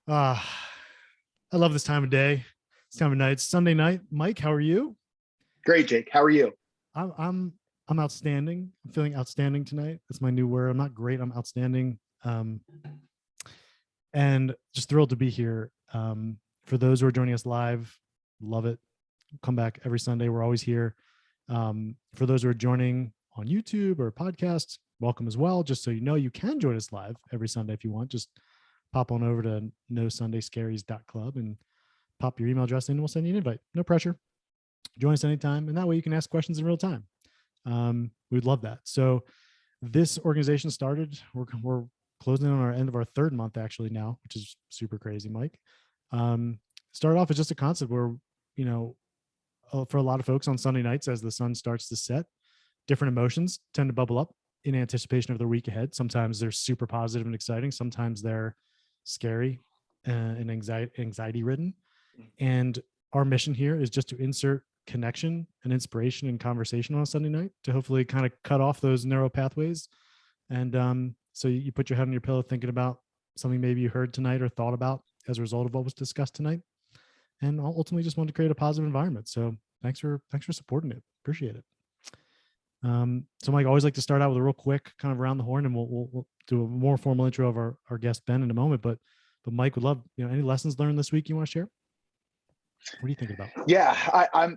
Uh, I love this time of day. This time of night. It's Sunday night. Mike, how are you? Great, Jake. How are you? I'm outstanding. I'm feeling outstanding tonight. That's my new word. I'm not great. I'm outstanding. And just thrilled to be here. For those who are joining us live, love it. Come back every Sunday. We're always here. For those who are joining on YouTube or podcasts, welcome as well. Just so you know, you can join us live every Sunday if you want. Just pop on over to nosundayscaries.club and pop your email address in and we'll send you an invite. No pressure. Join us anytime. And that way you can ask questions in real time. We'd love that. So this organization started, we're closing on our end of our third month actually now, which is super crazy, Mike. Started off as just a concept where, for a lot of folks on Sunday nights, as the sun starts to set, different emotions tend to bubble up in anticipation of the week ahead. Sometimes they're super positive and exciting. Sometimes they're scary and anxiety ridden. And our mission here is just to insert connection and inspiration and conversation on a Sunday night to hopefully kind of cut off those narrow pathways. And so you put your head on your pillow thinking about something maybe you heard tonight or thought about as a result of what was discussed tonight. And ultimately just want to create a positive environment. So thanks for supporting it. Appreciate it. So Mike, I always like to start out with a real quick kind of around the horn, and we'll do a more formal intro of our guest Ben in a moment. But Mike, would love any lessons learned this week you want to share? What are you thinking about? Yeah,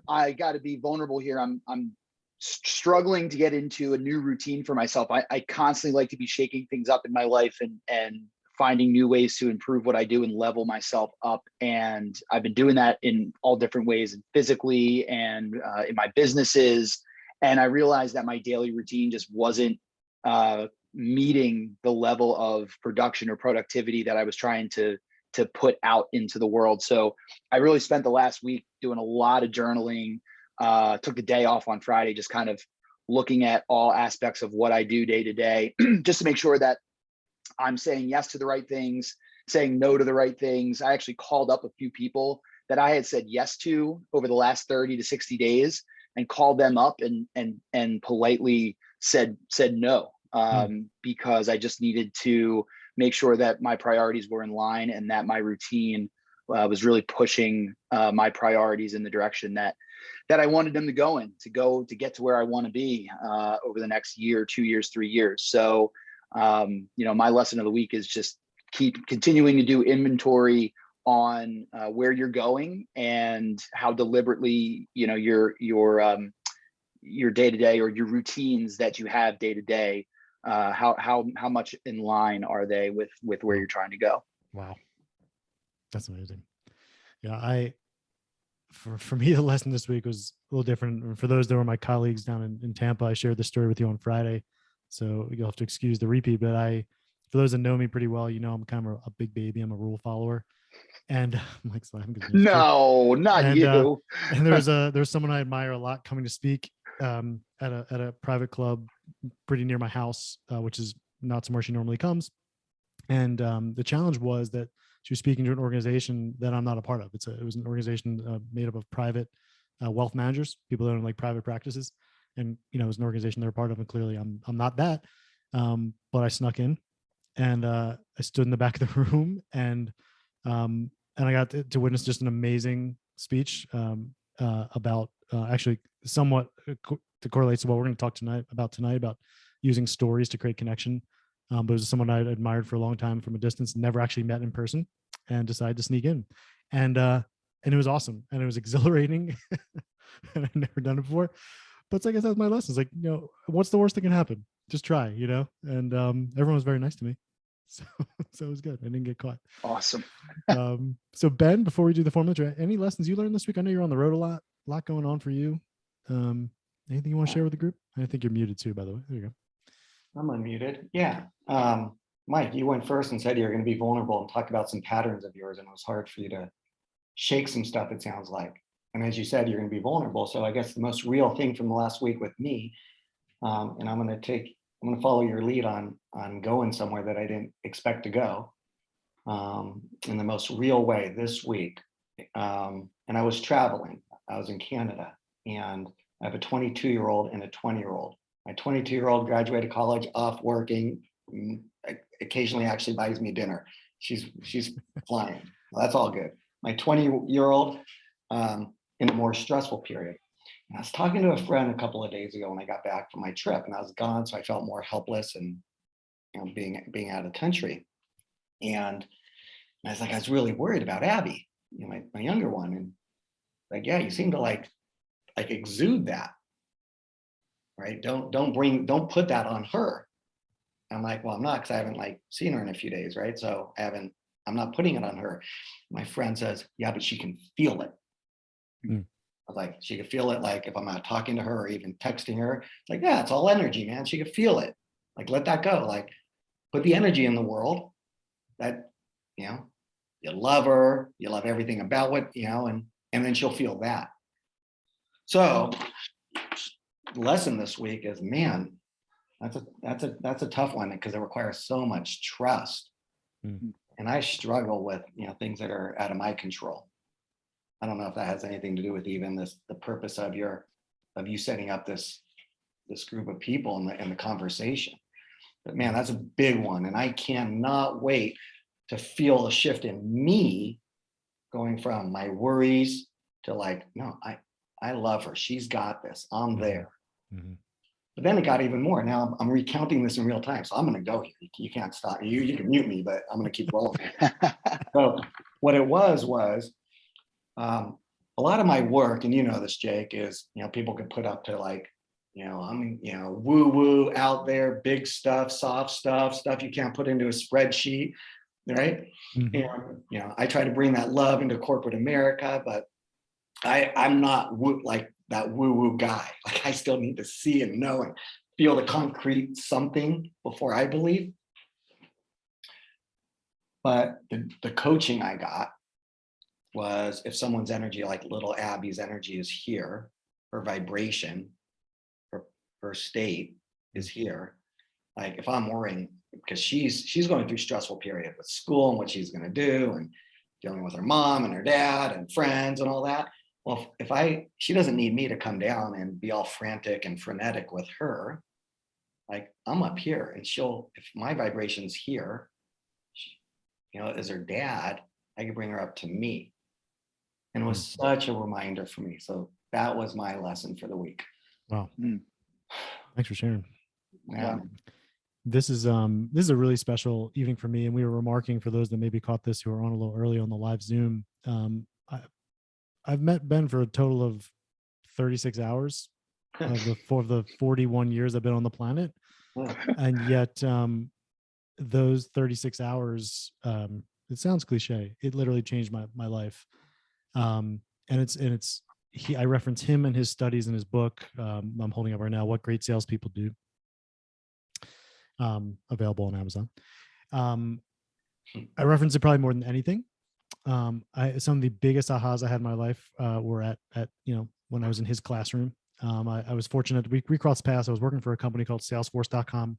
I got to be vulnerable here. I'm struggling to get into a new routine for myself. I constantly like to be shaking things up in my life and finding new ways to improve what I do and level myself up. And I've been doing that in all different ways, physically and in my businesses. And I realized that my daily routine just wasn't meeting the level of production or productivity that I was trying to put out into the world. So I really spent the last week doing a lot of journaling, took the day off on Friday, just kind of looking at all aspects of what I do day to day, just to make sure that I'm saying yes to the right things, saying no to the right things. I actually called up a few people that I had said yes to over the last 30 to 60 days and called them up and politely said no, because I just needed to make sure that my priorities were in line and that my routine was really pushing my priorities in the direction that I wanted them to go in, to get to where I want to be over the next year, 2 years, 3 years. So, my lesson of the week is just keep continuing to do inventory on where you're going and how deliberately, your day to day or your routines that you have day to day, how much in line are they with where you're trying to go? Wow, that's amazing. Yeah, for me, the lesson this week was a little different. For those that were my colleagues down in Tampa, I shared this story with you on Friday, so you'll have to excuse the repeat. But for those that know me pretty well, I'm kind of a big baby. I'm a rule follower, and I'm like, no, not you. And there's someone I admire a lot coming to speak at a private club pretty near my house, which is not somewhere she normally comes. And the challenge was that she was speaking to an organization that I'm not a part of. It was an organization made up of private wealth managers, people that own like private practices, and it was an organization they're a part of. And clearly, I'm not that. But I snuck in, and I stood in the back of the room, and I got to witness just an amazing speech about actually somewhat to correlate to what we're going to talk tonight about using stories to create connection. But it was someone I admired for a long time from a distance, never actually met in person, and decided to sneak in. And it was awesome. And it was exhilarating. And I've never done it before. But it's like, I guess that's my lesson. It's like, what's the worst that can happen? Just try, and everyone was very nice to me. So it was good. I didn't get caught. Awesome. So Ben, before we do the formal intro, any lessons you learned this week? I know you're on the road a lot going on for you. Anything you want to share with the group? I think you're muted too, by the way. There you go. I'm unmuted. Yeah. Mike, you went first and said you're going to be vulnerable and talk about some patterns of yours, and it was hard for you to shake some stuff, it sounds like. And as you said, you're going to be vulnerable. So I guess the most real thing from the last week with me, and I'm going to follow your lead on going somewhere that I didn't expect to go in the most real way this week. And I was traveling. I was in Canada, and I have a 22-year-old and a 20-year-old. My 22-year-old graduated college, off working, occasionally actually buys me dinner. she's flying. Well, that's all good. My 20-year-old in a more stressful period. And I was talking to a friend a couple of days ago when I got back from my trip, and I was gone, so I felt more helpless and being out of the country. And I was like, I was really worried about Abby, my younger one, and like, yeah, you seem to like exude that, right? Don't put that on her. I'm like, well, I'm not, because I haven't like seen her in a few days, right? So I'm not putting it on her. My friend says, yeah, but she can feel it. I was like, she could feel it, like if I'm not talking to her or even texting her. It's like, yeah, it's all energy, man. She could feel it. Like, let that go. Like, put the energy in the world that, you love her, you love everything about what, and then she'll feel that. So the lesson this week is, man, that's a tough one, because it requires so much trust. And I struggle with, things that are out of my control. I don't know if that has anything to do with even the purpose of you setting up this group of people in the conversation. But man, that's a big one. And I cannot wait to feel a shift in me, going from my worries to like, no, I love her. She's got this. I'm there. But then it got even more. Now I'm recounting this in real time. So I'm going to go here. You can't stop. You can mute me, but I'm going to keep rolling. So what it was a lot of my work, and this, Jake, is, people can put up to like, I'm, woo woo out there, big stuff, soft stuff you can't put into a spreadsheet, right? And, I try to bring that love into corporate America, but I'm not like that woo woo guy. Like, I still need to see and know and feel the concrete something before I believe. But the coaching I got was, if someone's energy, like little Abby's energy, is here, her vibration, her state is here. Like, if I'm worrying, because she's going through a stressful period with school and what she's going to do, and dealing with her mom and her dad and friends and all that. Well, she doesn't need me to come down and be all frantic and frenetic with her. Like, I'm up here, and if my vibration's here, as her dad, I can bring her up to me. And it was such a reminder for me. So that was my lesson for the week. Wow. Thanks for sharing. Yeah. This is a really special evening for me. And we were remarking, for those that maybe caught this, who are on a little early on the live Zoom. I've met Ben for a total of 36 hours for the 41 years I've been on the planet. And yet those 36 hours, it sounds cliche, it literally changed my life. And I reference him and his studies in his book. I'm holding up right now, What Great Salespeople Do. Available on Amazon. I reference it probably more than anything. Some of the biggest ahas I had in my life were at when I was in his classroom. I was fortunate. We crossed paths. I was working for a company called Salesforce.com,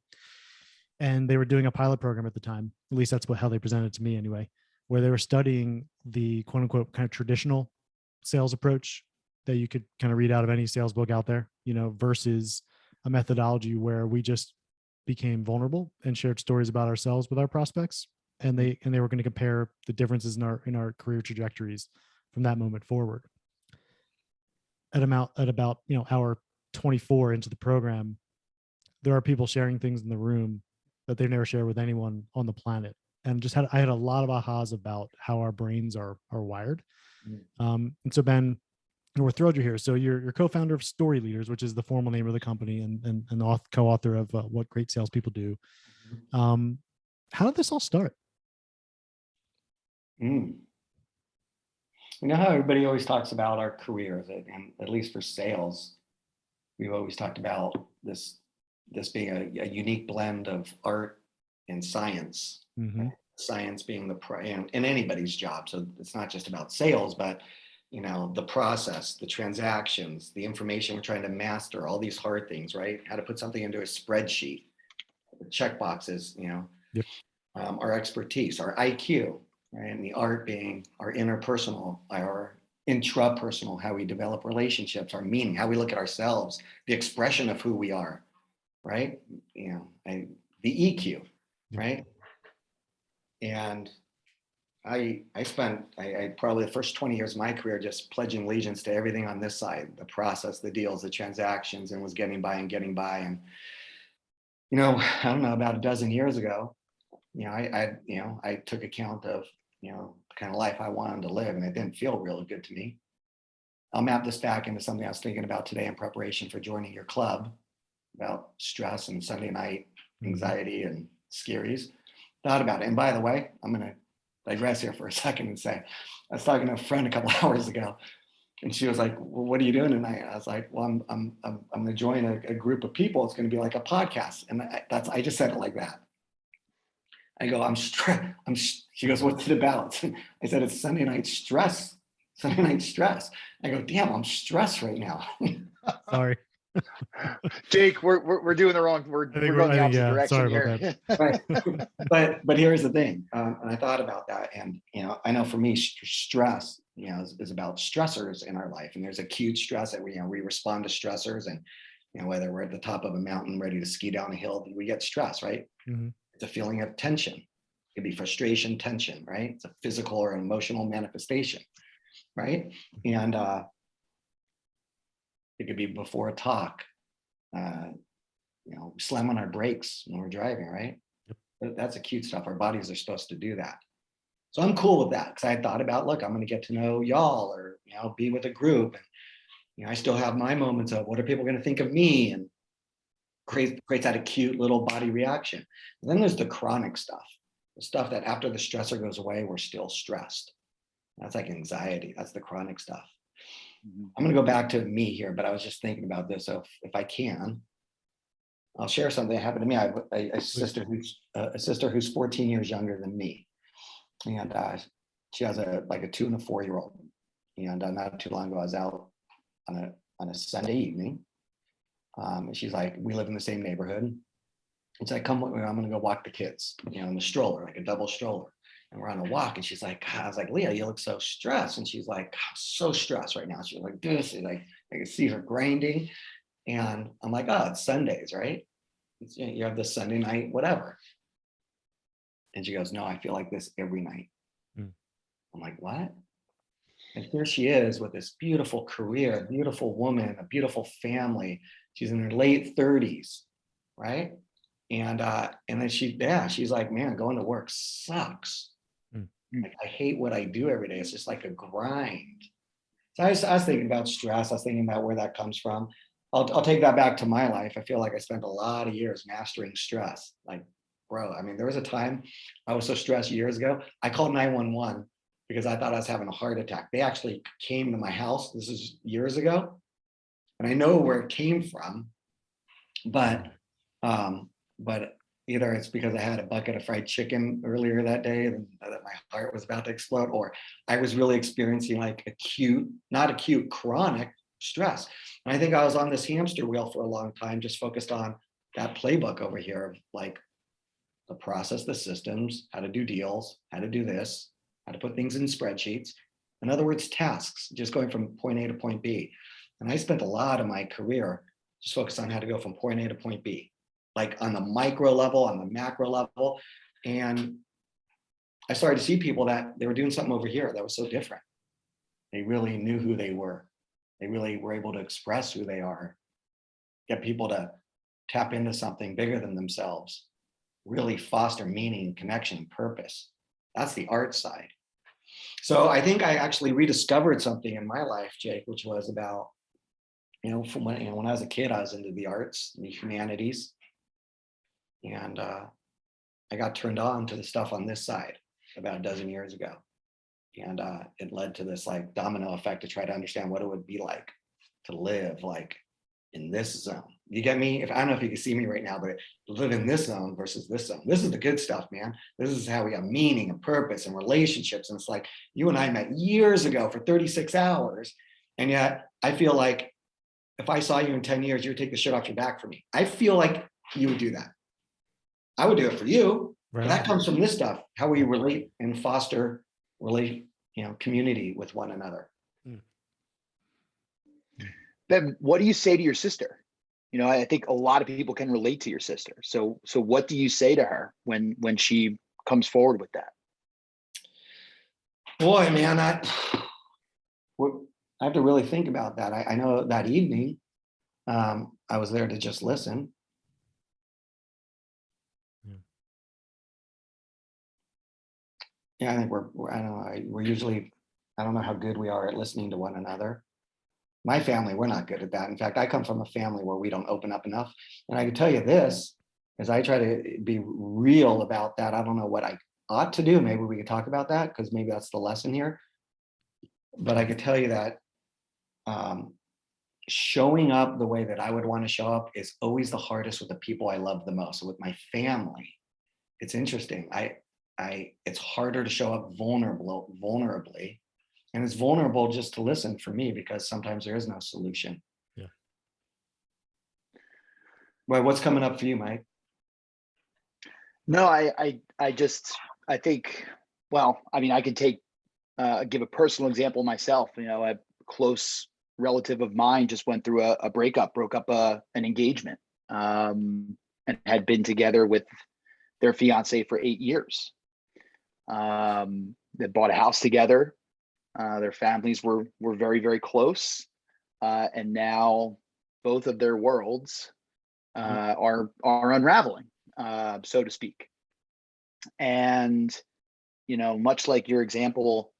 and they were doing a pilot program at the time. At least that's how they presented it to me anyway, where they were studying the quote unquote kind of traditional sales approach that you could kind of read out of any sales book out there, versus a methodology where we just became vulnerable and shared stories about ourselves with our prospects. And they were going to compare the differences in our career trajectories from that moment forward. At about hour 24 into the program, there are people sharing things in the room that they've never shared with anyone on the planet. And I had a lot of ahas about how our brains are wired. And so, Ben, we're thrilled you're here. So you're co-founder of Story Leaders, which is the formal name of the company, and co-author of What Great Salespeople Do. How did this all start? You know how everybody always talks about our careers, and at least for sales, we've always talked about this being a unique blend of art and science. Right? Science being in anybody's job. So it's not just about sales, but the process, the transactions, the information we're trying to master, all these hard things, right? How to put something into a spreadsheet, the check boxes, Yep. Our expertise, our IQ, right? And the art being our interpersonal, our intrapersonal, how we develop relationships, our meaning, how we look at ourselves, the expression of who we are, right? The EQ, right? And I spent I probably the first 20 years of my career just pledging allegiance to everything on this side, the process, the deals, the transactions, and was getting by and getting by. And, I don't know, about a dozen years ago, I took account of, the kind of life I wanted to live, and it didn't feel really good to me. I'll map this back into something I was thinking about today in preparation for joining your club, about stress and Sunday night anxiety and scaries. Thought about it. And by the way, I'm going to digress here for a second and say, I was talking to a friend a couple hours ago, and she was like, "Well, what are you doing tonight?" I was like, "Well, I'm going to join a group of people. It's going to be like a podcast." And I just said it like that. I go, "I'm stressed." She goes, "What's it about?" I said, "It's Sunday night stress. Sunday night stress." I go, "Damn, I'm stressed right now." Sorry. Jake, we're doing the wrong. We're going the opposite direction sorry here. Right. But here's the thing, and I thought about that, and I know for me, stress, is about stressors in our life, and there's acute stress that we respond to stressors, and whether we're at the top of a mountain ready to ski down a hill, we get stress, right? Mm-hmm. It's a feeling of tension. It could be frustration, tension, right? It's a physical or emotional manifestation, right? And it could be before a talk. Slam on our brakes when we're driving, right? Yep. That's acute stuff. Our bodies are supposed to do that. So I'm cool with that, because I thought about, look, I'm going to get to know y'all, or be with a group, and I still have my moments of what are people going to think of me, and creates that acute little body reaction. And then there's the chronic stuff, the stuff that after the stressor goes away, we're still stressed. That's like anxiety. That's the chronic stuff. I'm going to go back to me here, but I was just thinking about this. So if I can, I'll share something that happened to me. I have a sister who's 14 years younger than me, and she has a 2 and a 4-year-old. And not too long ago, I was out on a Sunday evening, and she's like, we live in the same neighborhood. It's like, come with me, I'm going to go walk the kids, in the stroller, like a double stroller. And we're on a walk, and she's like, God, I was like, Leah, you look so stressed. And she's like, I'm so stressed right now. She's like, this, and I can see her grinding. And I'm like, oh, it's Sundays, right? You have this Sunday night, whatever. And she goes, no, I feel like this every night. I'm like, what? And here she is with this beautiful career, a beautiful woman, a beautiful family. She's in her late 30s, right? And then she's like, man, going to work sucks. Like, I hate what I do every day. It's just like a grind. So I was thinking about stress. I was thinking about where that comes from. I'll take that back to my life. I feel like I spent a lot of years mastering stress. Like, bro, I mean, there was a time I was so stressed years ago, I called 911 because I thought I was having a heart attack. They actually came to my house. This is years ago. And I know where it came from, but either it's because I had a bucket of fried chicken earlier that day and that my heart was about to explode, or I was really experiencing like not acute, chronic stress. And I think I was on this hamster wheel for a long time, just focused on that playbook over here of like the process, the systems, how to do deals, how to do this, how to put things in spreadsheets. In other words, tasks, just going from point A to point B. And I spent a lot of my career just focused on how to go from point A to point B, like on the micro level, on the macro level. And I started to see people that they were doing something over here that was so different. They really knew who they were. They really were able to express who they are, get people to tap into something bigger than themselves, really foster meaning, connection, purpose. That's the art side. So I think I actually rediscovered something in my life, Jake, which was about, from when I was a kid, I was into the arts and the humanities. And I got turned on to the stuff on this side about a dozen years ago. And it led to this like domino effect to try to understand what it would be like to live like in this zone. You get me? I don't know if you can see me right now, but live in this zone versus this zone. This is the good stuff, man. This is how we have meaning and purpose and relationships. And it's like you and I met years ago for 36 hours. And yet I feel like if I saw you in 10 years, you would take the shit off your back for me. I feel like you would do that. I would do it for you. Right. But that comes from this stuff, how we relate and foster community with one another. Ben, what do you say to your sister? I think a lot of people can relate to your sister. So what do you say to her when she comes forward with that? Boy, man, I have to really think about that. I know that evening, I was there to just listen. Yeah, I think I don't know, we're usually, I don't know how good we are at listening to one another. My family, we're not good at that. In fact, I come from a family where we don't open up enough. And I can tell you this, as I try to be real about that, I don't know what I ought to do. Maybe we could talk about that, because maybe that's the lesson here. But I could tell you that showing up the way that I would want to show up is always the hardest with the people I love the most. So with my family, it's interesting. It's harder to show up vulnerably. And it's vulnerable just to listen for me, because sometimes there is no solution. Yeah. Well, what's coming up for you, Mike? No, I think, well, I mean, I could give a personal example myself. You know, a close relative of mine just went through a breakup, broke up an engagement, and had been together with their fiance for 8 years. They bought a house together. Their families were very, very close. And now both of their worlds are unraveling, so to speak. And, you know, much like your example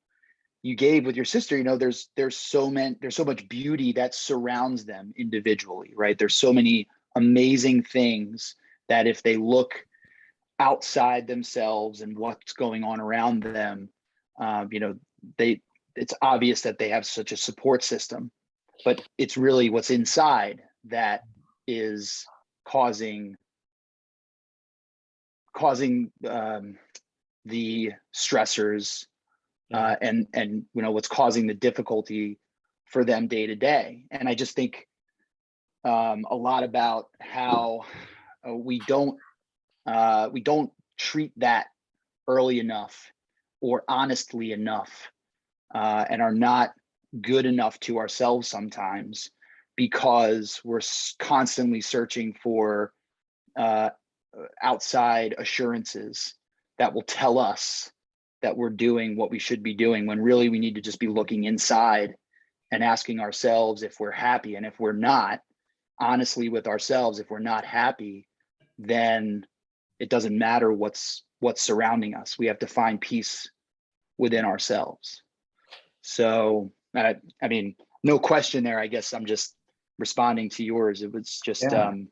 you gave with your sister, you know, there's so much beauty that surrounds them individually, right? There's so many amazing things that if they look outside themselves and what's going on around them, you know, it's obvious that they have such a support system, but it's really what's inside that is causing the stressors, and you know, what's causing the difficulty for them day to day. And I just think a lot about how we don't treat that early enough or honestly enough, and are not good enough to ourselves sometimes, because we're constantly searching for outside assurances that will tell us that we're doing what we should be doing, when really we need to just be looking inside and asking ourselves if we're happy. And if we're not, honestly with ourselves, if we're not happy, then it doesn't matter what's surrounding us. We have to find peace within ourselves. So I mean, no question there. I guess I'm just responding to yours. It was just you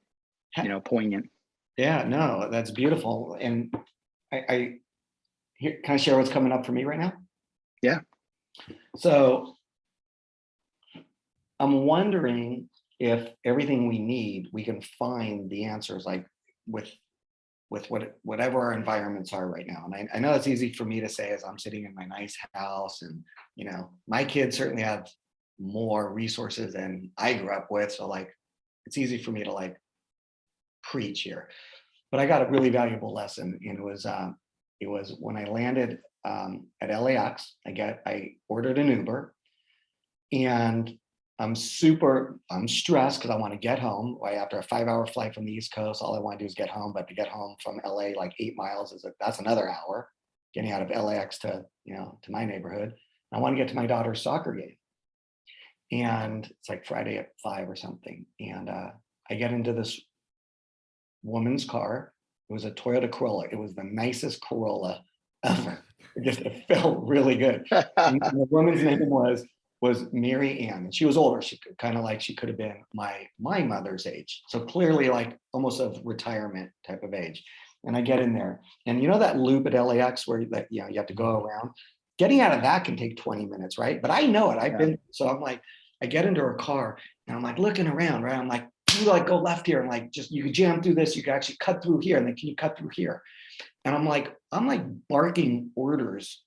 know, poignant. Yeah, no, that's beautiful. And can I share what's coming up for me right now? Yeah. So I'm wondering if everything we need, we can find the answers, like with whatever our environments are right now. And I know it's easy for me to say as I'm sitting in my nice house, and you know, my kids certainly have more resources than I grew up with. So like, it's easy for me to like preach here. But I got a really valuable lesson, and it was when I landed at LAX. I ordered an Uber, and I'm stressed because I want to get home. After a 5-hour flight from the East Coast, all I want to do is get home. But to get home from LA, like 8 miles, that's another hour. Getting out of LAX to to my neighborhood. I want to get to my daughter's soccer game, and it's like Friday at 5 or something. And I get into this woman's car. It was a Toyota Corolla. It was the nicest Corolla ever. It felt really good. And the woman's name was Mary Ann, and she was older. She could have been my mother's age. So clearly like almost of retirement type of age. And I get in there, and you know that loop at LAX where you have to go around. Getting out of that can take 20 minutes, right? But I know it. I've been, so I'm like, I get into her car and I'm like looking around, right? I'm like, you like go left here, and like just you can jam through this, you can actually cut through here, and then can you cut through here? And I'm like barking orders,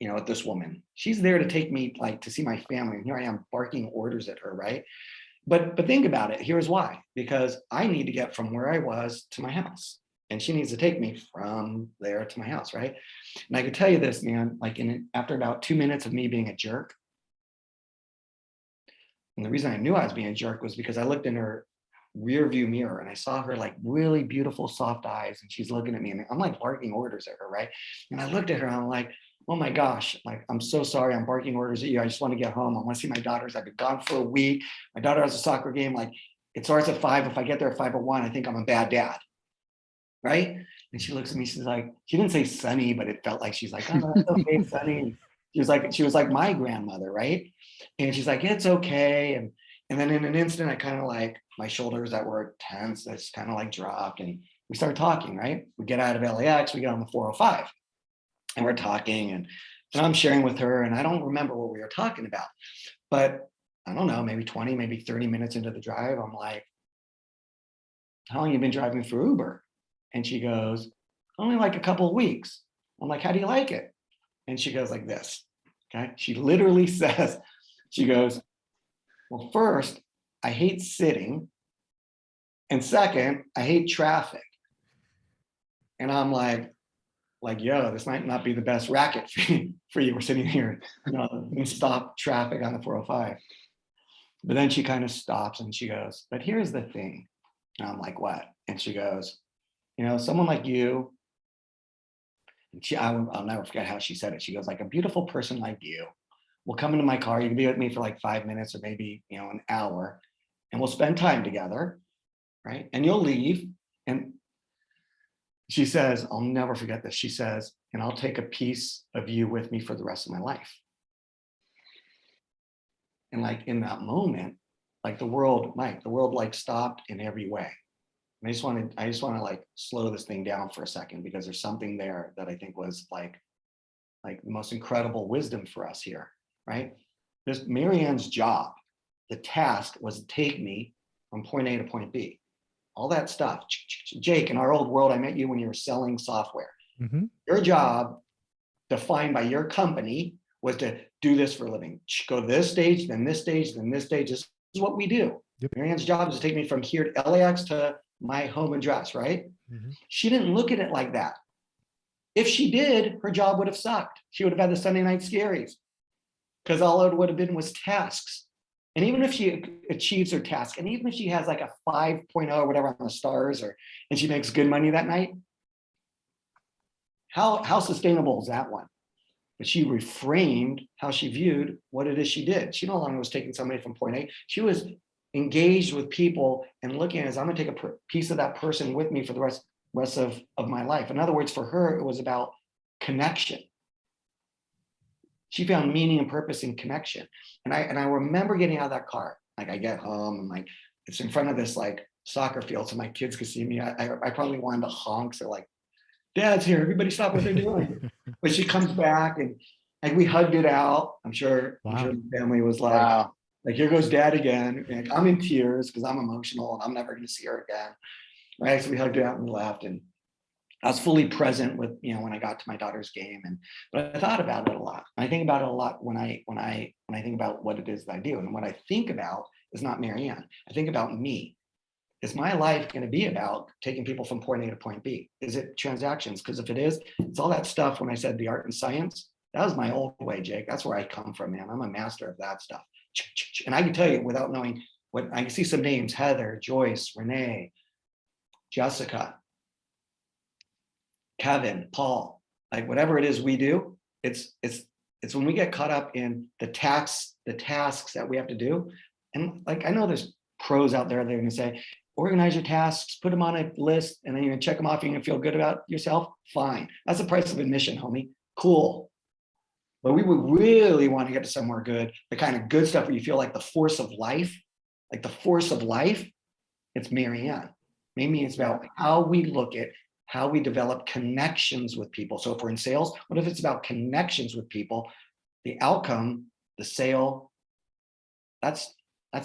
at this woman. She's there to take me like to see my family, and here I am barking orders at her, right? But think about it. Here's why: because I need to get from where I was to my house, and she needs to take me from there to my house, right? And I could tell you this, man, like after about 2 minutes of me being a jerk, and the reason I knew I was being a jerk was because I looked in her rear view mirror, and I saw her like really beautiful soft eyes, and she's looking at me, and I'm like barking orders at her, right? And I looked at her and I'm like, oh my gosh, like, I'm so sorry, I'm barking orders at you. I just want to get home. I want to see my daughters. I've been gone for a week. My daughter has a soccer game. Like, it starts at 5. If I get there at 5:01, I think I'm a bad dad. Right? And she looks at me, she's like, she didn't say Sonny, but it felt like she's like, oh, that's okay, Sonny. She was like my grandmother, right? And she's like, it's okay. And then in an instant, I kind of like, my shoulders that were tense, that's kind of like dropped, and we start talking, right? We get out of LAX, we get on the 405, and we're talking, and I'm sharing with her, and I don't remember what we were talking about, but I don't know, maybe 20, maybe 30 minutes into the drive, I'm like, how long have you been driving for Uber? And she goes, only like a couple of weeks. I'm like, how do you like it? And she goes like this, okay? She literally says, she goes, well, first, I hate sitting. And second, I hate traffic. And I'm like, yo, this might not be the best racket for you. We're sitting here, and stop traffic on the 405. But then she kind of stops and she goes, but here's the thing. And I'm like, what? And she goes, someone like you, and I'll never forget how she said it. She goes, like, a beautiful person like you will come into my car. You can be with me for like 5 minutes or maybe, an hour, and we'll spend time together, right? And you'll leave. And she says, I'll never forget this. She says, and I'll take a piece of you with me for the rest of my life. And like in that moment, like the world like stopped in every way. And I just want to like slow this thing down for a second, because there's something there that I think was like the most incredible wisdom for us here, right? This Marianne's job, the task was to take me from point A to point B. All that stuff. Jake, in our old world, I met you when you were selling software. Mm-hmm. Your job, defined by your company, was to do this for a living. Go to this stage, then this stage, then this stage. This is what we do. Yep. Marianne's job is to take me from here to LAX to my home address, right? Mm-hmm. She didn't look at it like that. If she did, her job would have sucked. She would have had the Sunday night Scaries, because all it would have been was tasks. And even if she achieves her task, and even if she has like a 5.0 or whatever on the stars, and she makes good money that night, how sustainable is that one? But she reframed how she viewed what it is she did. She no longer was taking somebody from point A. She was engaged with people and looking at it as, I'm going to take a piece of that person with me for the rest of my life. In other words, for her, it was about connection. She found meaning and purpose in connection. And I remember getting out of that car. Like, I get home and like, it's in front of this like soccer field, so my kids could see me. I probably wanted to honk. So like, Dad's here, everybody stop what they're doing. But she comes back and we hugged it out. I'm sure the family was like, wow. Like, here goes Dad again. And I'm in tears because I'm emotional and I'm never going to see her again. Right? So we hugged it out and left. And I was fully present with, when I got to my daughter's game. But I thought about it a lot. I think about it a lot when I think about what it is that I do. And what I think about is not Marianne. I think about me. Is my life going to be about taking people from point A to point B? Is it transactions? Because if it is, it's all that stuff. When I said the art and science, that was my old way, Jake. That's where I come from, man. I'm a master of that stuff. And I can tell you without knowing what, I can see some names: Heather, Joyce, Renee, Jessica, Kevin, Paul, like whatever it is we do, it's when we get caught up in the tasks that we have to do. And like, I know there's pros out there that are going to say, organize your tasks, put them on a list, and then you're gonna check them off. You're gonna feel good about yourself. Fine. That's the price of admission, homie. Cool. But we would really want to get to somewhere good, the kind of good stuff where you feel like the force of life, it's Marianne. Maybe it's about how we look at how we develop connections with people. So if we're in sales, what if it's about connections with people? The outcome, the sale, that's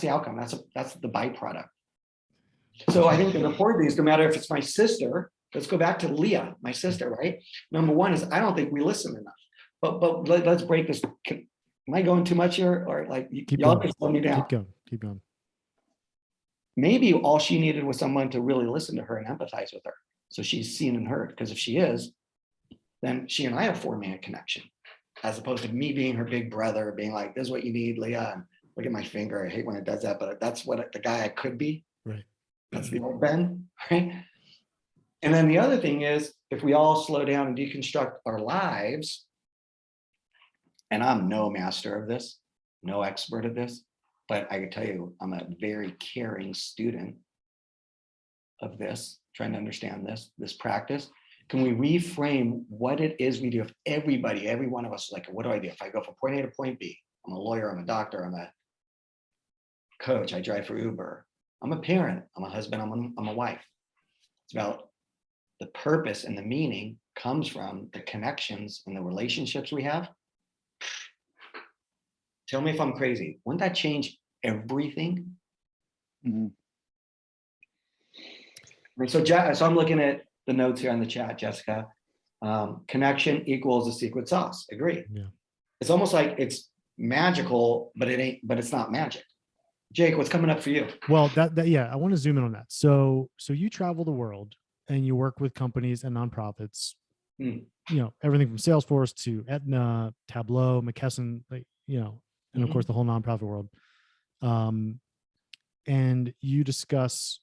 the outcome. That's the byproduct. So I think the important thing is, no matter if it's my sister, let's go back to Leah, my sister, right? Number one is, I don't think we listen enough. But let's break this. Am I going too much here? Or like, y'all just slow me down. Keep going. Maybe all she needed was someone to really listen to her and empathize with her. So she's seen and heard. Because if she is, then she and I are forming a connection, as opposed to me being her big brother, being like, this is what you need, Leah. And look at my finger. I hate when it does that, but that's what the guy I could be. Right. That's the old Ben, right? And then the other thing is, if we all slow down and deconstruct our lives, and I'm no master of this, no expert of this, but I can tell you, I'm a very caring student of this, trying to understand this practice. Can we reframe what it is we do? If everybody, every one of us, like, what do I do? If I go from point A to point B, I'm a lawyer, I'm a doctor, I'm a coach, I drive for Uber, I'm a parent, I'm a husband, I'm a wife. It's about the purpose and the meaning comes from the connections and the relationships we have. Tell me if I'm crazy. Wouldn't that change everything? Mm-hmm. And so I'm looking at the notes here on the chat, Jessica. Connection equals the secret sauce. Agree. Yeah. It's almost like it's magical, but it ain't. But it's not magic. Jake, what's coming up for you? Well, yeah, I want to zoom in on that. So you travel the world and you work with companies and nonprofits. You know, everything from Salesforce to Aetna, Tableau, McKesson, like, you know, and of course the whole nonprofit world. And you discuss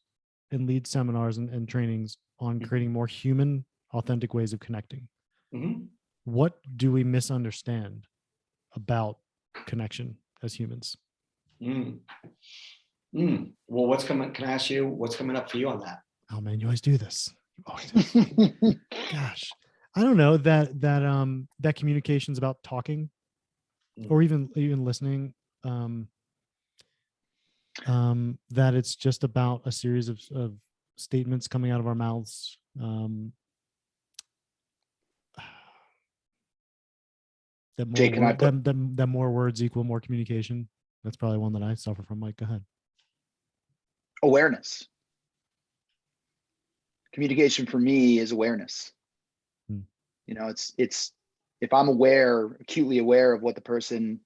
and lead seminars and trainings on creating more human, authentic ways of connecting. What do we misunderstand about connection as humans? Well, what's coming? Can I ask you what's coming up for you on that? Oh man, you always do this. You always do this. Gosh, I don't know that communication's about talking, or even listening. That it's just about a series of statements coming out of our mouths. That more words equal more communication. That's probably one that I suffer from. Mike, go ahead. Awareness. Communication for me is awareness. You know, it's if I'm acutely aware of what the person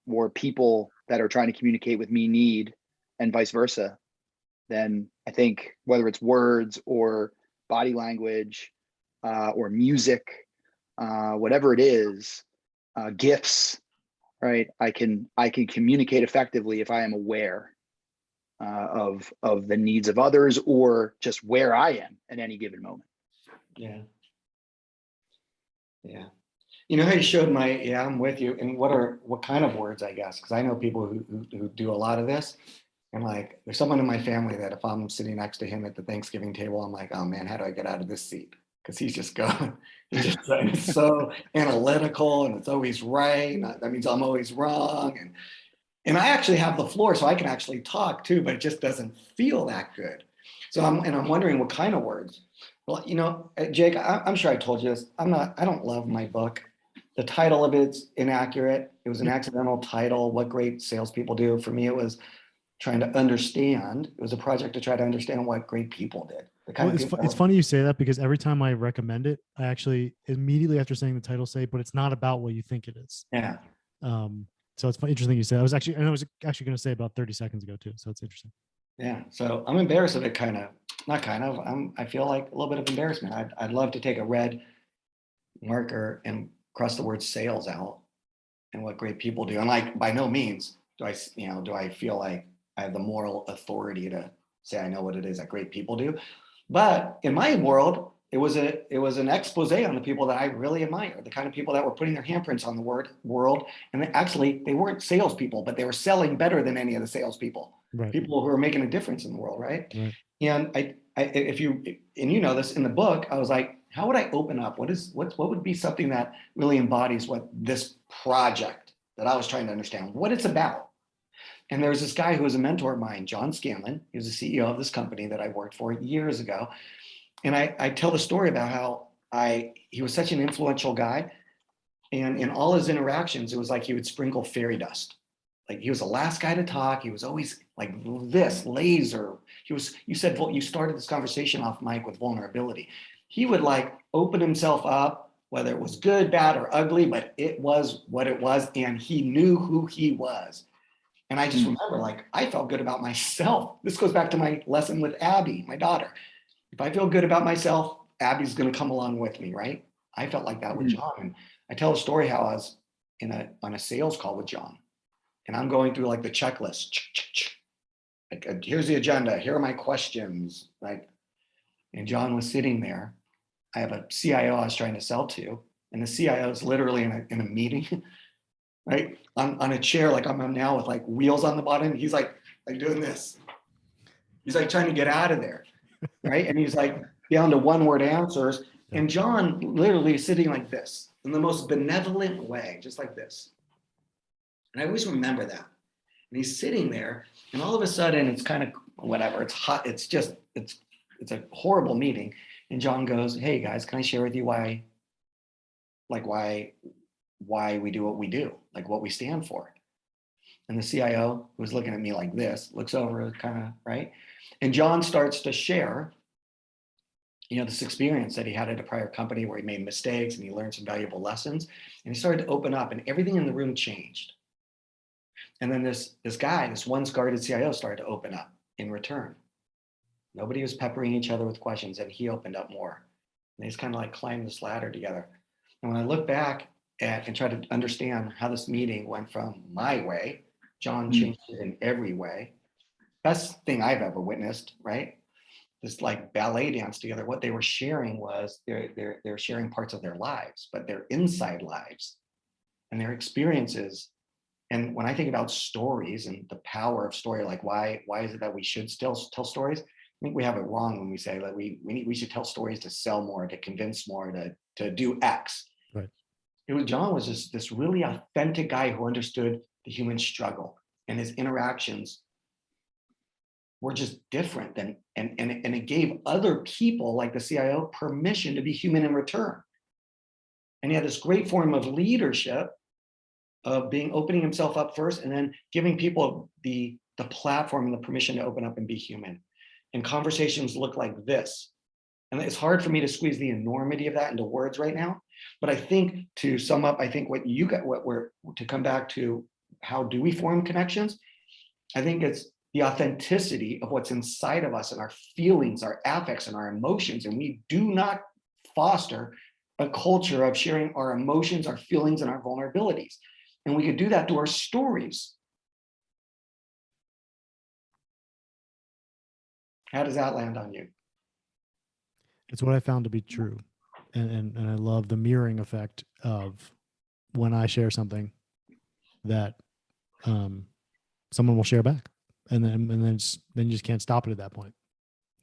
or people that are trying to communicate with me need, and vice versa, then I think whether it's words or body language or music, whatever it is, gifts, right? I can communicate effectively if I am aware of the needs of others, or just where I am at any given moment. Yeah. You know how you showed I'm with you. And what kind of words, I guess, because I know people who do a lot of this. And like, there's someone in my family that if I'm sitting next to him at the Thanksgiving table, I'm like, oh man, how do I get out of this seat? Because he's just going, he's just like, so analytical, and it's always right. That means I'm always wrong. And I actually have the floor, so I can actually talk too, but it just doesn't feel that good. So I'm wondering what kind of words. Well, you know, Jake, I'm sure I told you this. I don't love my book. The title of it's inaccurate. It was an accidental title. What Great Salespeople Do. For me, it was trying to understand. It was a project to try to understand what great people did. It's funny you say that, because every time I recommend it, I actually immediately after saying the title say, but it's not about what you think it is. Yeah. So it's interesting you said. I was actually going to say about 30 seconds ago too. So it's interesting. Yeah. So I'm embarrassed of it. I feel like a little bit of embarrassment. I'd love to take a red marker and cross the word sales out and what great people do. And like, by no means do I feel like I have the moral authority to say I know what it is that great people do. But in my world, it was an expose on the people that I really admire, the kind of people that were putting their handprints on the world. And actually, they weren't salespeople, but they were selling better than any of the salespeople. Right. People who are making a difference in the world, right? And if you know this in the book, I was like, how would I open up? What would be something that really embodies what this project that I was trying to understand, what it's about? And there was this guy who was a mentor of mine, John Scanlon. He was the CEO of this company that I worked for years ago. And I tell the story about how he was such an influential guy. And in all his interactions, it was like he would sprinkle fairy dust. Like, he was the last guy to talk. He was always like this laser. You started this conversation off, Mike, with vulnerability. He would like open himself up, whether it was good, bad, or ugly, but it was what it was. And he knew who he was. And I just remember, like, I felt good about myself. This goes back to my lesson with Abby, my daughter. If I feel good about myself, Abby's going to come along with me, right? I felt like that with John. And I tell a story how I was on a sales call with John. And I'm going through like the checklist. like, here's the agenda. Here are my questions. Like, and John was sitting there. I have a CIO I was trying to sell to, and the CIO is literally in a meeting, right? On a chair, like I'm on now with like wheels on the bottom. He's like doing this. He's like trying to get out of there, right? And he's like down to one-word answers. And John literally is sitting like this in the most benevolent way, just like this. And I always remember that. And he's sitting there, and all of a sudden it's kind of whatever. It's hot. It's just, it's a horrible meeting. And John goes, "Hey guys, can I share with you why we do what we do, like what we stand for?" And the CIO, who's looking at me like this, looks over kind of, right? And John starts to share, this experience that he had at a prior company where he made mistakes and he learned some valuable lessons. And he started to open up, and everything in the room changed. And then this guy, this once guarded CIO, started to open up in return. Nobody was peppering each other with questions, and he opened up more. And they just kind of like climbed this ladder together. And when I look back at and try to understand how this meeting went from my way, John changed it in every way. Best thing I've ever witnessed, right? This like ballet dance together. What they were sharing was they're sharing parts of their lives, but their inside lives and their experiences. And when I think about stories and the power of story, like why is it that we should still tell stories? I think we have it wrong when we say that we should tell stories to sell more, to convince more, to do X. Right. John was just this really authentic guy who understood the human struggle, and his interactions were just different and it gave other people like the CIO permission to be human in return. And he had this great form of leadership of opening himself up first, and then giving people the platform and the permission to open up and be human. And conversations look like this. And it's hard for me to squeeze the enormity of that into words right now. But I think to sum up, I think to come back to how do we form connections? I think it's the authenticity of what's inside of us and our feelings, our affects, and our emotions. And we do not foster a culture of sharing our emotions, our feelings, and our vulnerabilities. And we could do that through our stories. How does that land on you? It's what I found to be true. And I love the mirroring effect of when I share something that someone will share back. And then you just can't stop it at that point.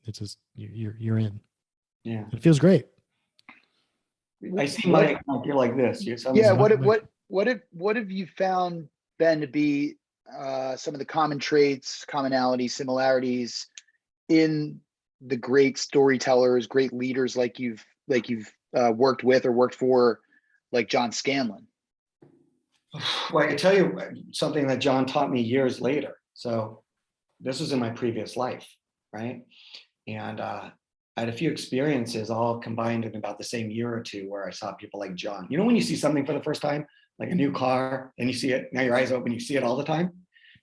It's just you're in. Yeah. It feels great. I see Mike, you're like this. Yeah. What have you found, Ben, to be some of the common traits, commonalities, similarities in the great storytellers, great leaders like you've worked with or worked for, like John Scanlon? Well, I can tell you something that John taught me years later. So this was in my previous life, right? And I had a few experiences all combined in about the same year or two where I saw people like John. You know, when you see something for the first time, like a new car, and you see it, now your eyes open, you see it all the time.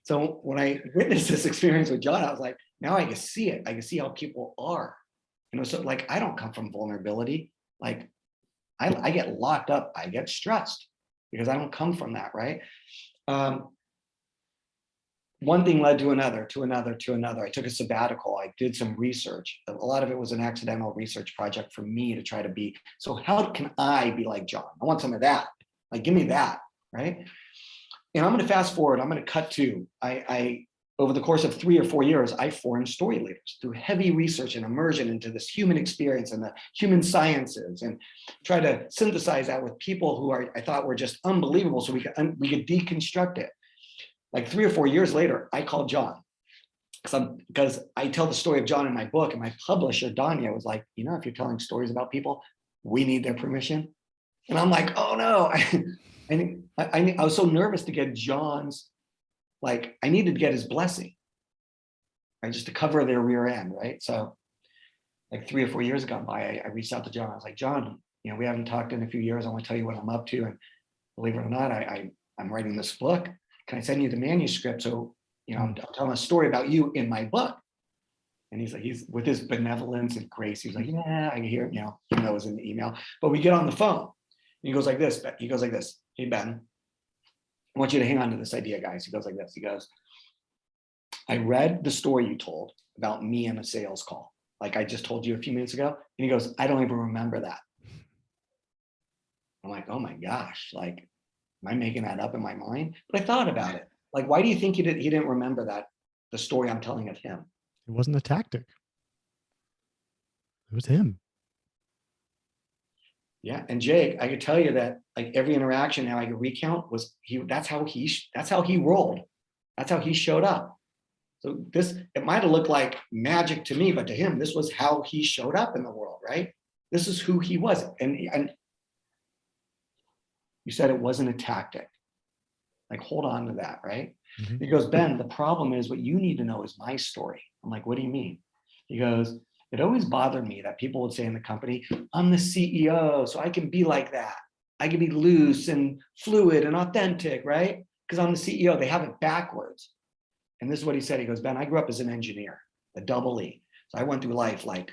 So when I witnessed this experience with John, I was like, now I can see it. I can see how people are. So like, I don't come from vulnerability. Like I get locked up, I get stressed because I don't come from that, right? One thing led to another, to another, to another. I took a sabbatical. I did some research. A lot of it was an accidental research project for me to try to be. So how can I be like John? I want some of that. Like, give me that, right? And I'm going to fast forward. I'm going to cut to, I over the course of 3 or 4 years, I formed story leaders through heavy research and immersion into this human experience and the human sciences, and try to synthesize that with people who I thought were just unbelievable, so we could deconstruct it. Like 3 or 4 years later, I called John because I tell the story of John in my book, and my publisher, Danya, was like, if you're telling stories about people, we need their permission. And I'm like, oh no. I was so nervous to get John's, like, I needed to get his blessing, right? Just to cover their rear end, right? So like 3 or 4 years gone by, I reached out to John. I was like, John, we haven't talked in a few years. I want to tell you what I'm up to. And believe it or not, I'm writing this book. Can I send you the manuscript? So, I'm telling a story about you in my book. And he's with his benevolence and grace. He was like, yeah, I can hear it, even though it was in the email. But we get on the phone. And he goes like this. Hey, Ben, I want you to hang on to this idea, guys. He goes like this. He goes, I read the story you told about me in a sales call, like I just told you a few minutes ago. And he goes, I don't even remember that. I'm like, oh my gosh, like, am I making that up in my mind? But I thought about it. Like, why do you think he didn't remember that, the story I'm telling of him? It wasn't a tactic. It was him. Yeah. And Jake, I could tell you that like every interaction now I could recount was that's how he rolled. That's how he showed up. So it might have looked like magic to me, but to him, this was how he showed up in the world, right? This is who he was. And you said it wasn't a tactic. Like, hold on to that, right? Mm-hmm. He goes, Ben, the problem is what you need to know is my story. I'm like, what do you mean? He goes, it always bothered me that people would say in the company, I'm the CEO, so I can be like that. I can be loose and fluid and authentic, right? Because I'm the CEO. They have it backwards. And this is what he said. He goes, Ben, I grew up as an engineer, a double E. So I went through life like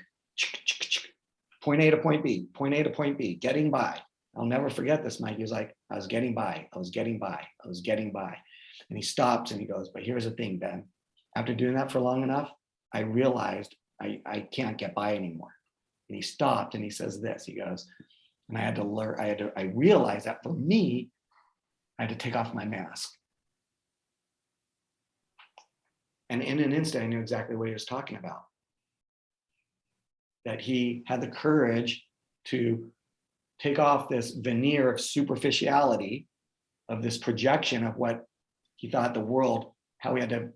point A to point B, point A to point B, getting by. I'll never forget this, Mike. He was like, I was getting by, I was getting by, I was getting by. And he stops and he goes, but here's the thing, Ben. After doing that for long enough, I realized I can't get by anymore. And he stopped and he says this, he goes, and I had to learn, I realized that for me, I had to take off my mask. And in an instant, I knew exactly what he was talking about. That he had the courage to take off this veneer of superficiality, of this projection of what he thought the world, how he had to,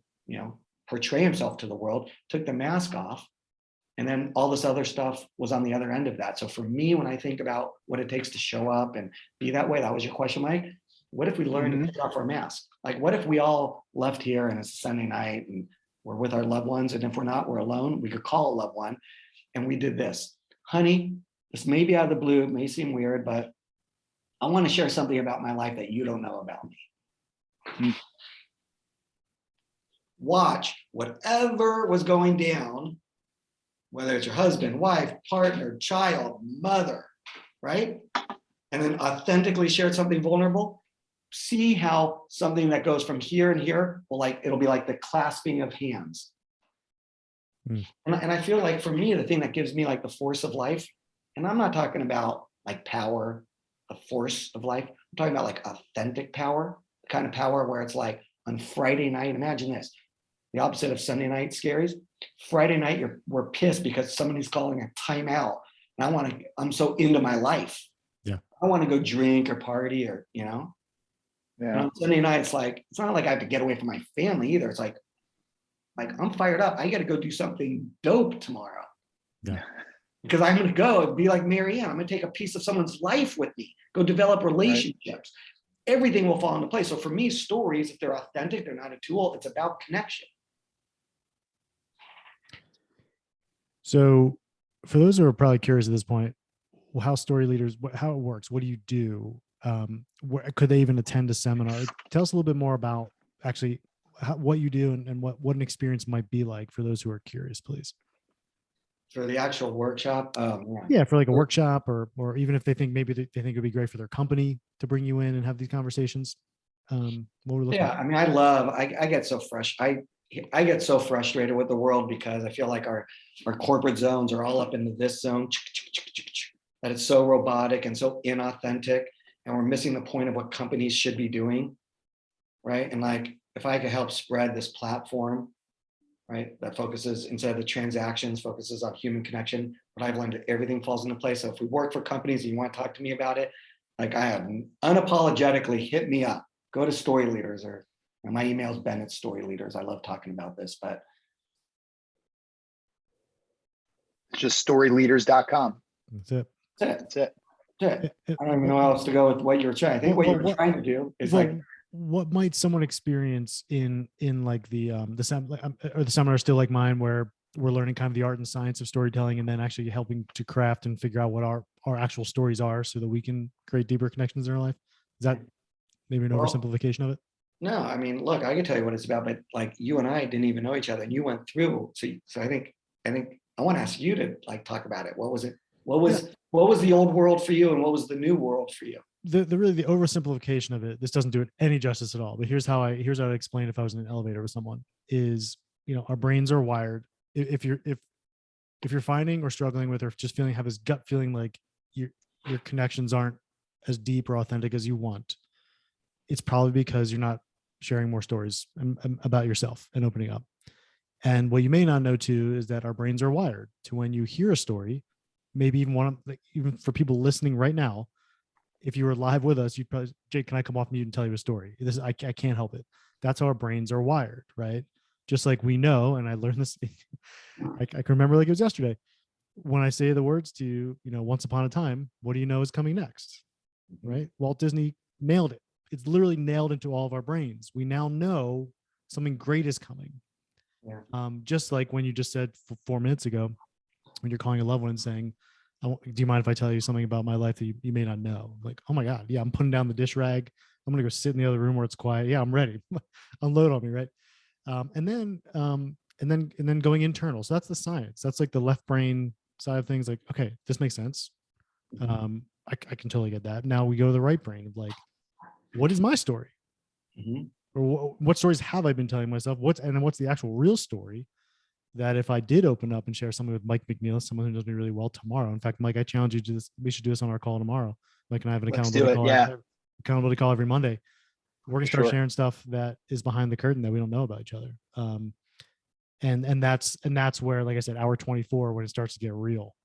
portray himself to the world, took the mask off. And then all this other stuff was on the other end of that. So for me, when I think about what it takes to show up and be that way, that was your question, Mike. What if we learned to take off our mask? Like, what if we all left here and it's a Sunday night and we're with our loved ones? And if we're not, we're alone. We could call a loved one. And we did this. Honey, this may be out of the blue. It may seem weird, but I want to share something about my life that you don't know about me. Watch whatever was going down, whether it's your husband, wife, partner, child, mother, right? And then authentically share something vulnerable. See how something that goes from here and here it'll be like the clasping of hands. And I feel like for me, the thing that gives me like the force of life, and I'm not talking about like power, the force of life. I'm talking about like authentic power, the kind of power where it's like on Friday night, imagine this, the opposite of Sunday night scaries. Friday night, we're pissed because somebody's calling a timeout. And I'm so into my life. Yeah. I want to go drink or party or, Yeah. And on Sunday night, it's not like I have to get away from my family either. It's like I'm fired up. I got to go do something dope tomorrow. Yeah. Because I'm going to go and be like Marianne. I'm going to take a piece of someone's life with me, go develop relationships. Right. Everything will fall into place. So for me, stories, if they're authentic, they're not a tool. It's about connection. So for those who are probably curious at this point, how story leaders, how it works, what do you do? Could they even attend a seminar? Tell us a little bit more about actually what you do and what an experience might be like for those who are curious, please. For the actual workshop? Yeah, for like a workshop or even if they think maybe they think it'd be great for their company to bring you in and have these conversations. What we're looking at. I mean, I get so I get so frustrated with the world because I feel like our corporate zones are all up into this zone, that it's so robotic and so inauthentic, and we're missing the point of what companies should be doing, right? And like, if I could help spread this platform, right, that focuses, instead of the transactions, focuses on human connection, what I've learned, everything falls into place. So if we work for companies and you want to talk to me about it, like I have unapologetically, hit me up. Go to Story Leaders, or my email is Ben at Story Leaders. I love talking about this, but it's just storyleaders.com. That's it. I don't even know how else to go with what you're trying. I think what you're trying to do is what might someone experience in like the seminar still like mine, where we're learning kind of the art and science of storytelling and then actually helping to craft and figure out what our actual stories are so that we can create deeper connections in our life. Is that maybe an oversimplification of it? No, I mean, look, I can tell you what it's about, but like you and I didn't even know each other and you went through. So I think I want to ask you to like talk about it. What was it? What was the old world for you and what was the new world for you? the really the oversimplification of it, this doesn't do it any justice at all, but here's how I'd explain if I was in an elevator with someone is, our brains are wired. If you're finding or struggling with, or just have this gut feeling like your connections aren't as deep or authentic as you want, it's probably because you're not sharing more stories about yourself and opening up. And what you may not know too is that our brains are wired to, when you hear a story, maybe even even for people listening right now, if you were live with us, you'd probably, Jake, can I come off mute and tell you a story? I can't help it. That's how our brains are wired, right? Just like we know, and I learned this, I can remember like it was yesterday. When I say the words to you, once upon a time, what do you know is coming next, right? Walt Disney nailed it. It's literally nailed into all of our brains. We now know something great is coming. Yeah. Just like when you just said 4 minutes ago, when you're calling a loved one and saying, do you mind if I tell you something about my life that you may not know? Like, oh my God, yeah, I'm putting down the dish rag. I'm gonna go sit in the other room where it's quiet. Yeah, I'm ready. Unload on me, right? And then going internal. So that's the science. That's like the left brain side of things. Like, okay, this makes sense. I can totally get that. Now we go to the right brain of like, what is my story? Mm-hmm. Or what stories have I been telling myself? What's the actual real story? That if I did open up and share something with Mike McNeil, someone who knows me really well tomorrow. In fact, Mike, I challenge you to this. We should do this on our call tomorrow. Mike and I have an accountability call. Yeah. Accountability call every Monday. We're gonna start sharing stuff that is behind the curtain that we don't know about each other. And that's where, like I said, hour 24, when it starts to get real.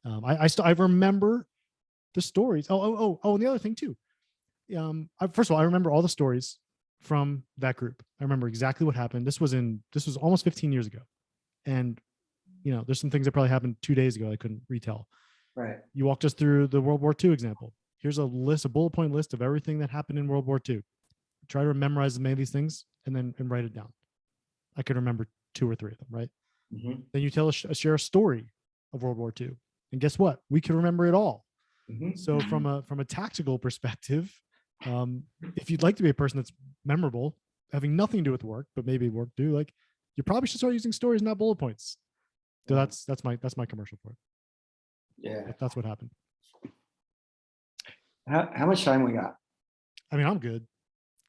I remember the stories. And the other thing too. First of all, I remember all the stories from that group. I remember exactly what happened. This was almost 15 years ago. And, there's some things that probably happened 2 days ago I couldn't retell. Right. You walked us through the World War II example. Here's a bullet point list of everything that happened in World War II. Try to memorize as many of these things and write it down. I could remember 2 or 3 of them, right? Mm-hmm. Then you share a story of World War II. And guess what? We can remember it all. Mm-hmm. So from a tactical perspective, if you'd like to be a person that's memorable, having nothing to do with work, but maybe work do, like, you probably should start using stories, not bullet points. So that's my commercial for it. Yeah. That's what happened. How much time we got? I mean, I'm good.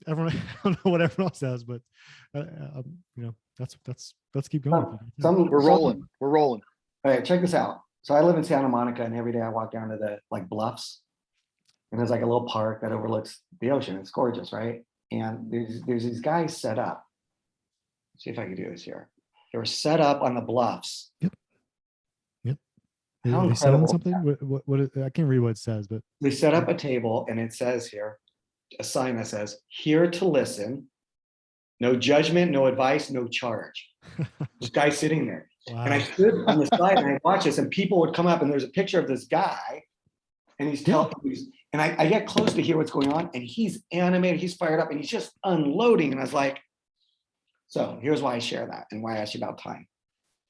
Everyone, I don't know what everyone else has, but let's keep going. We're rolling. All right, check this out. So I live in Santa Monica, and every day I walk down to the bluffs, and there's like a little park that overlooks the ocean. It's gorgeous, right? And there's these guys set up. Let's see if I can do this here. They were set up on the bluffs. Yep. How they set on something? What I can't read what it says, but they set up a table, and it says here, a sign that says, "Here to listen, no judgment, no advice, no charge." This guy sitting there. Wow. And I stood on the side and I watched this, and people would come up, and there's a picture of this guy, and he's telling me, and I get close to hear what's going on, and he's animated, he's fired up, and he's just unloading. And I was like, so here's why I share that and why I asked you about time.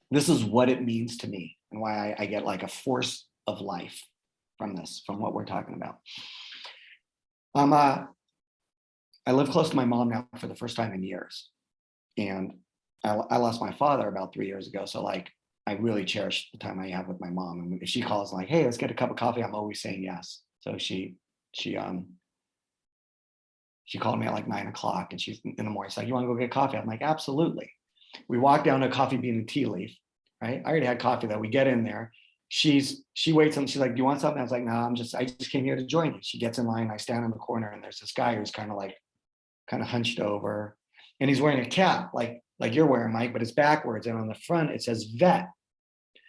This is what it means to me, and why I get like a force of life from this, from what we're talking about. I live close to my mom now for the first time in years. And I lost my father about 3 years ago. So like, I really cherish the time I have with my mom. And if she calls like, "Hey, let's get a cup of coffee," I'm always saying yes. So she called me at like 9 o'clock, and she's in the morning. She's like, "You want to go get coffee?" I'm like, "Absolutely." We walk down to Coffee Bean and Tea Leaf, right? I already had coffee though. We get in there. She waits and she's like, "Do you want something?" I was like, "No, I just came here to join you." She gets in line. I stand in the corner, and there's this guy who's kind of hunched over, and he's wearing a cap like you're wearing, Mike, but it's backwards. And on the front, it says vet.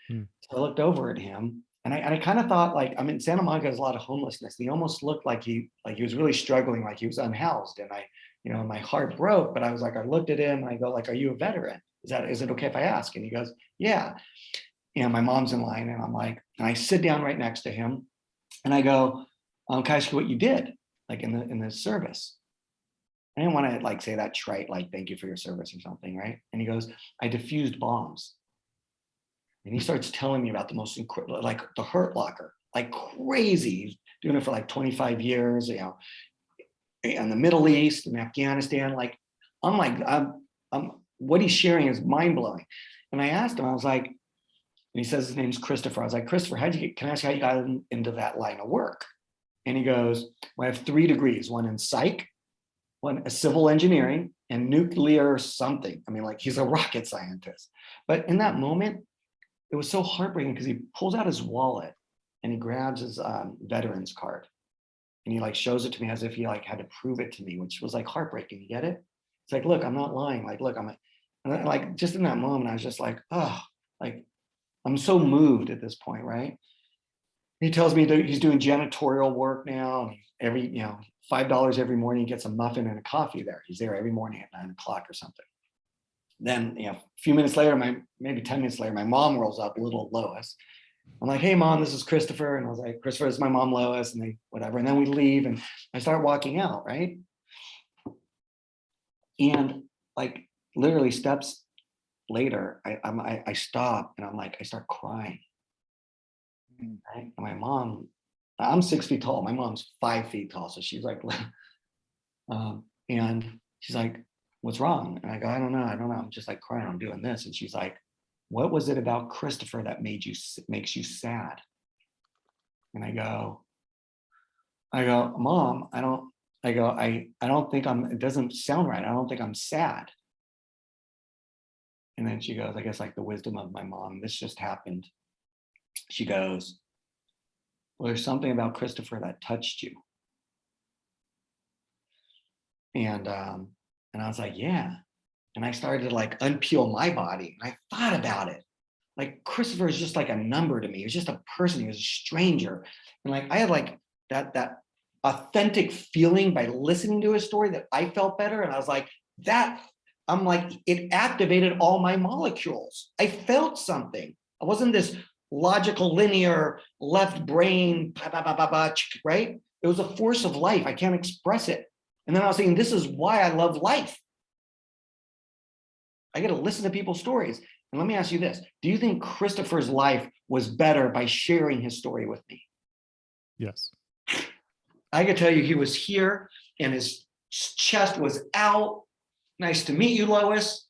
So I looked over at him, and I kind of thought, like, I'm in Santa Monica, there's a lot of homelessness. And he almost looked like he was really struggling, like he was unhoused. And my heart broke, but I was like, I looked at him and I go like, "Are you a veteran? Is it okay if I ask?" And he goes, "Yeah." And my mom's in line, and I'm like, and I sit down right next to him, and I go, "Can I ask you what you did, like in the service?" I didn't want to like say that trite, like, "Thank you for your service" or something, right? And he goes, "I diffused bombs." And he starts telling me about the most incredible, like the Hurt Locker, like crazy. He's doing it for like 25 years, in the Middle East and Afghanistan. Like, I'm like, what he's sharing is mind blowing. And I asked him, I was like, and he says his name's Christopher. I was like, "Christopher, can I ask how you got into that line of work?" And he goes, well, I have 3 degrees, one in psych, one civil engineering, and nuclear something. I mean, like, he's a rocket scientist. But in that moment, it was so heartbreaking because he pulls out his wallet and he grabs his veterans card. And he like shows it to me as if he like had to prove it to me, which was like heartbreaking. You get it? It's like, look, I'm not lying. Like, look, and like, just in that moment, I was just like, oh, like, I'm so moved at this point, right? He tells me that he's doing janitorial work now. Every, $5 every morning, he gets a muffin and a coffee there. He's there every morning at 9 o'clock or something. Then, a few minutes later, maybe 10 minutes later, my mom rolls up, little Lois. I'm like, hey, Mom, this is Christopher. And I was like, Christopher, this is my mom, Lois, and whatever. And then we leave and I start walking out, right? And like literally steps later, I stop and I'm like, I start crying. Right? And my mom, I'm 6 feet tall. My mom's 5 feet tall. So she's like, and she's like, what's wrong? And I go, I don't know. I'm just like crying. I'm doing this. And she's like, what was it about Christopher that makes you sad? And I go, Mom, I don't think it doesn't sound right. I don't think I'm sad. And then she goes, I guess like the wisdom of my mom, this just happened. She goes, well, there's something about Christopher that touched you. And I was like, yeah. And I started to like unpeel my body. And I thought about it. Like Christopher is just like a number to me. He was just a person. He was a stranger. And like I had like that authentic feeling by listening to his story that I felt better. And I was like, I'm like, it activated all my molecules. I felt something. I wasn't this logical, linear, left brain, right? It was a force of life. I can't express it. And then I was saying, this is why I love life. I get to listen to people's stories. And let me ask you this. Do you think Christopher's life was better by sharing his story with me? Yes. I can tell you he was here and his chest was out. Nice to meet you, Lois.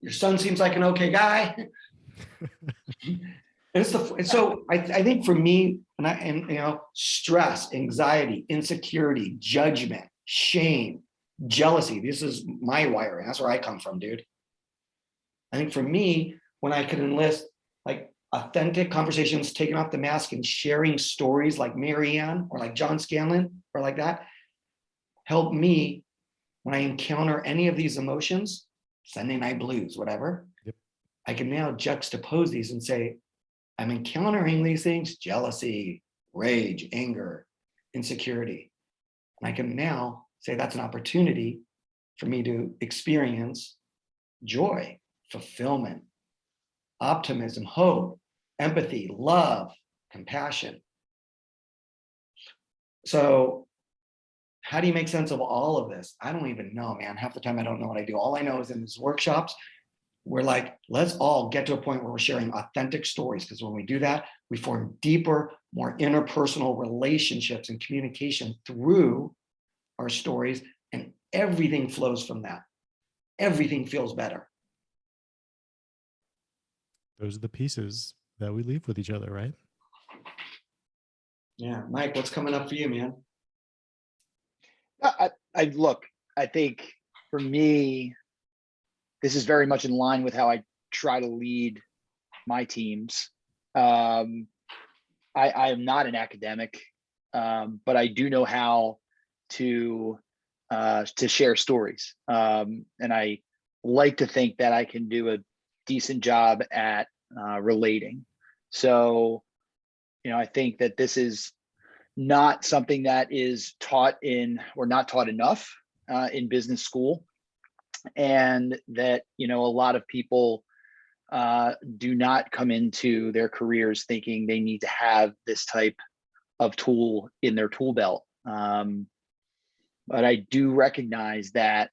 Your son seems like an okay guy. So I think for me, stress, anxiety, insecurity, judgment, shame, jealousy. This is my wiring. That's where I come from, dude. I think for me, when I could enlist like authentic conversations, taking off the mask and sharing stories like Marianne or like John Scanlon or like that, helped me when I encounter any of these emotions, Sunday night blues, whatever. Yep. I can now juxtapose these and say, I'm encountering these things, jealousy, rage, anger, insecurity. And I can now say that's an opportunity for me to experience joy, fulfillment, optimism, hope, empathy, love, compassion. So how do you make sense of all of this? I don't even know, man. Half the time I don't know what I do. All I know is in these workshops, we're like, let's all get to a point where we're sharing authentic stories, because when we do that, we form deeper, more interpersonal relationships and communication through our stories, and everything flows from that. Everything feels better. Those are the pieces that we leave with each other, right? Yeah. Mike, what's coming up for you, man? I think for me, this is very much in line with how I try to lead my teams. I am not an academic, but I do know how to share stories. And I like to think that I can do a decent job at relating. So, I think that this is not something that is taught or not taught enough in business school. And that, a lot of people do not come into their careers thinking they need to have this type of tool in their tool belt. But I do recognize that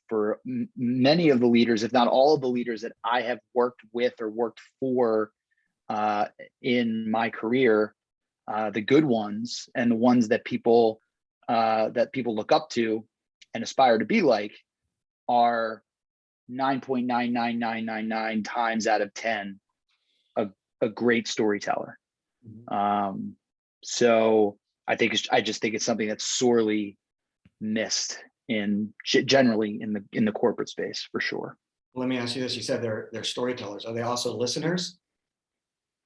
for many of the leaders, if not all of the leaders that I have worked with or worked for in my career, the good ones and the ones that people look up to and aspire to be like, are 9.99999 times out of 10 a great storyteller. So I just think it's something that's sorely missed generally in the corporate space, for sure. Let me ask you this. You said they're storytellers. Are they also listeners?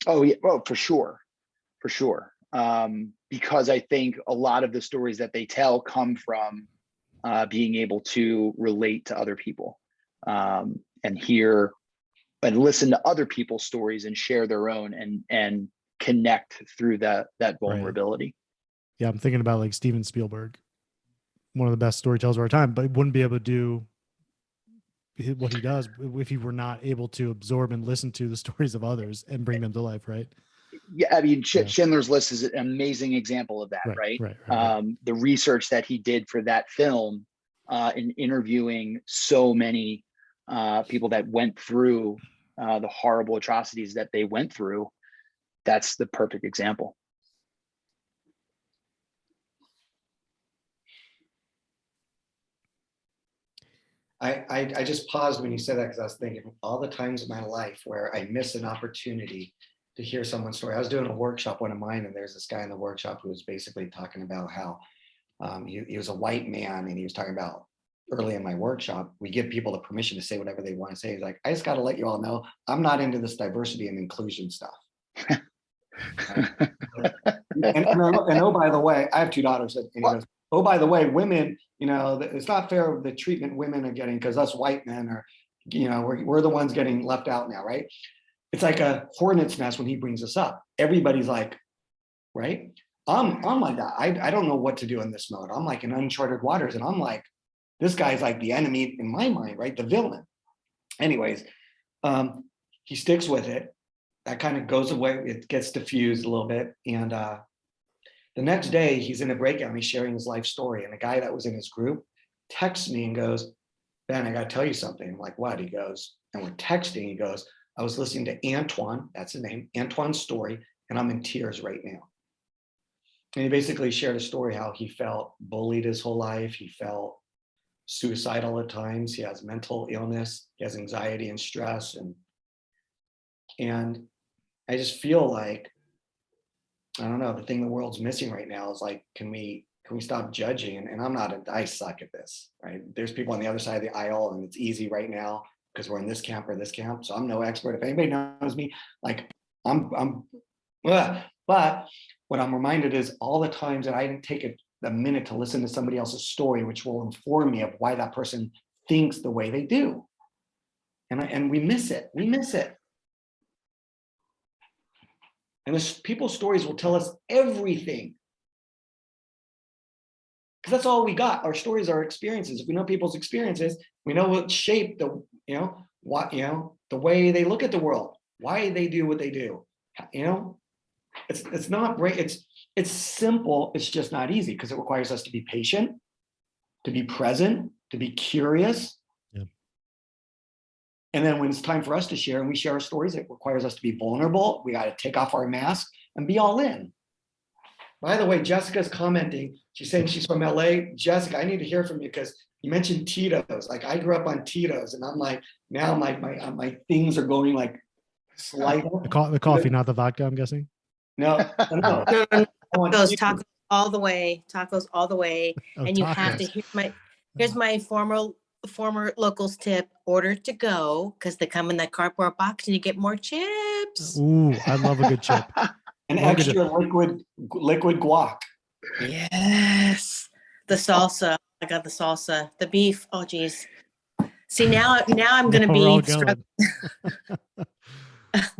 Oh yeah, well, for sure. Because I think a lot of the stories that they tell come from being able to relate to other people, and hear and listen to other people's stories and share their own, and connect through that vulnerability. Right. Yeah, I'm thinking about like Steven Spielberg, one of the best storytellers of our time, but he wouldn't be able to do what he does if he were not able to absorb and listen to the stories of others and bring them to life, right? Yeah, I mean, Schindler's List is an amazing example of that, right? The research that he did for that film, in interviewing so many people that went through the horrible atrocities that they went through, that's the perfect example. I just paused when you said that, because I was thinking all the times in my life where I miss an opportunity to hear someone's story. I was doing a workshop, one of mine, and there's this guy in the workshop who was basically talking about how he was a white man, and he was talking about early in my workshop, we give people the permission to say whatever they want to say. He's like, I just got to let you all know, I'm not into this diversity and inclusion stuff. and oh, by the way, I have 2 daughters, and he goes, oh, by the way, women, it's not fair the treatment women are getting, because us white men are, we're the ones getting left out now, right? It's like a hornet's nest when he brings this up. Everybody's like, right? I'm like that. I don't know what to do in this mode. I'm like in uncharted waters, and I'm like, this guy's like the enemy in my mind, right? The villain. Anyways, he sticks with it. That kind of goes away. It gets diffused a little bit. And the next day he's in a breakout and he's sharing his life story. And the guy that was in his group texts me and goes, Ben, I got to tell you something. I'm like, what? He goes, and we're texting. He goes, I was listening to Antoine, that's his name, Antoine's story, and I'm in tears right now. And he basically shared a story how he felt bullied his whole life. He felt suicidal at times. He has mental illness. He has anxiety and stress. And I just feel like, I don't know, the thing the world's missing right now is like, can we stop judging? And I suck at this, right? There's people on the other side of the aisle, and it's easy right now because we're in this camp or this camp. So I'm no expert. If anybody knows me, like but what I'm reminded is all the times that I didn't take a minute to listen to somebody else's story, which will inform me of why that person thinks the way they do. And we miss it. We miss it. And people's stories will tell us everything. Because that's all we got. Our stories are experiences. If we know people's experiences, we know what shaped the way they look at the world, why they do what they do. It's not great. It's simple. It's just not easy because it requires us to be patient, to be present, to be curious. Yeah. And then when it's time for us to share and we share our stories, it requires us to be vulnerable. We got to take off our mask and be all in. By the way, Jessica's commenting. She's saying she's from LA. Jessica, I need to hear from you because you mentioned Tito's. Like I grew up on Tito's, and I'm like, now my things are going like slightly. The coffee, not the vodka, I'm guessing. No. Tacos all the way. Oh, and you tacos. have to here's my former locals tip: order to go, because they come in that cardboard box and you get more chips. Ooh, I love a good chip. An extra liquid guac. Yes. The salsa. I got the salsa. The beef. Oh geez. See, now I'm gonna be struggling.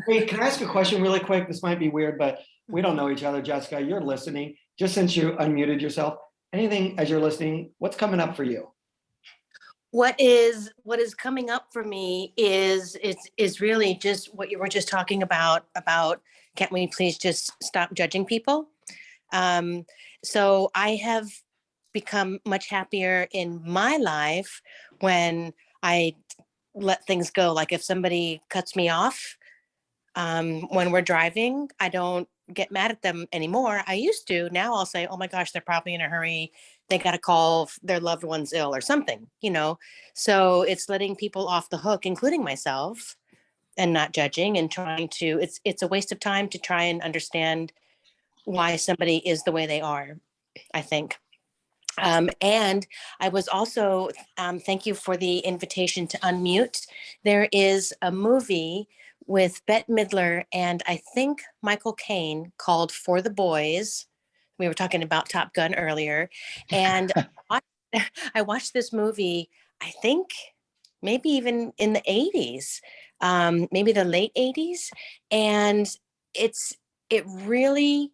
Hey, can I ask a question really quick? This might be weird, but we don't know each other, Jessica. You're listening. Just since you unmuted yourself, anything as you're listening, what's coming up for you? What is coming up for me is really just what you were just talking about can't we please just stop judging people? So I have become much happier in my life when I let things go. Like if somebody cuts me off when we're driving, I don't get mad at them anymore. I used to. Now I'll say, oh my gosh, they're probably in a hurry. They got to call their loved ones ill or something, So it's letting people off the hook, including myself, and not judging and trying to, it's a waste of time to try and understand why somebody is the way they are, I think. And I was also, thank you for the invitation to unmute. There is a movie with Bette Midler and I think Michael Caine called For the Boys. We were talking about Top Gun earlier. And I watched this movie, I think maybe even in the 80s, maybe the late 80s. And it really,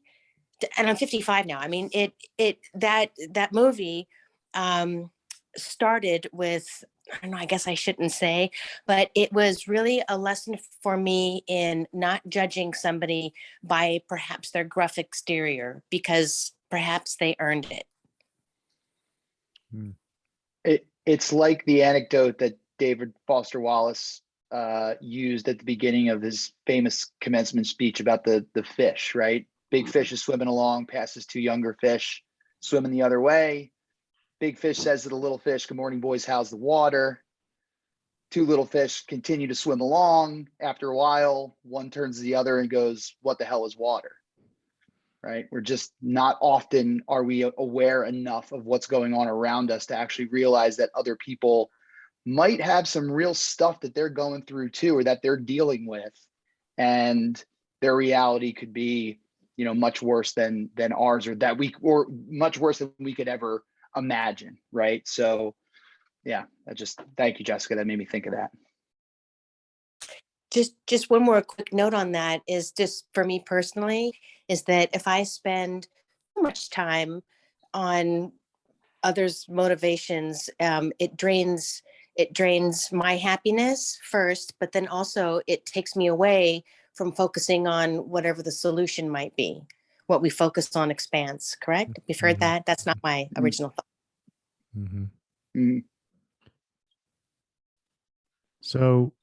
and I'm 55 now. I mean, that movie started with, I don't know, I guess I shouldn't say, but it was really a lesson for me in not judging somebody by perhaps their gruff exterior, because perhaps they earned it. It's like the anecdote that David Foster Wallace used at the beginning of his famous commencement speech about the fish, right? Big fish is swimming along, passes two younger fish swimming the other way. Big fish says to the little fish, "Good morning, boys. How's the water?" Two little fish continue to swim along. After a while, one turns to the other and goes, "What the hell is water?" Right? We're just not often are we aware enough of what's going on around us to actually realize that other people might have some real stuff that they're going through too, or that they're dealing with, and their reality could be, much worse than ours, or much worse than we could ever imagine, right? So yeah, thank you, Jessica. That made me think of that. Just one more quick note on that is just for me personally, is that if I spend too much time on others' motivations, it drains my happiness first, but then also it takes me away from focusing on whatever the solution might be. What we focus on expands, correct? We've heard that. That's not my original thought. Mm-hmm. Mm-hmm. So,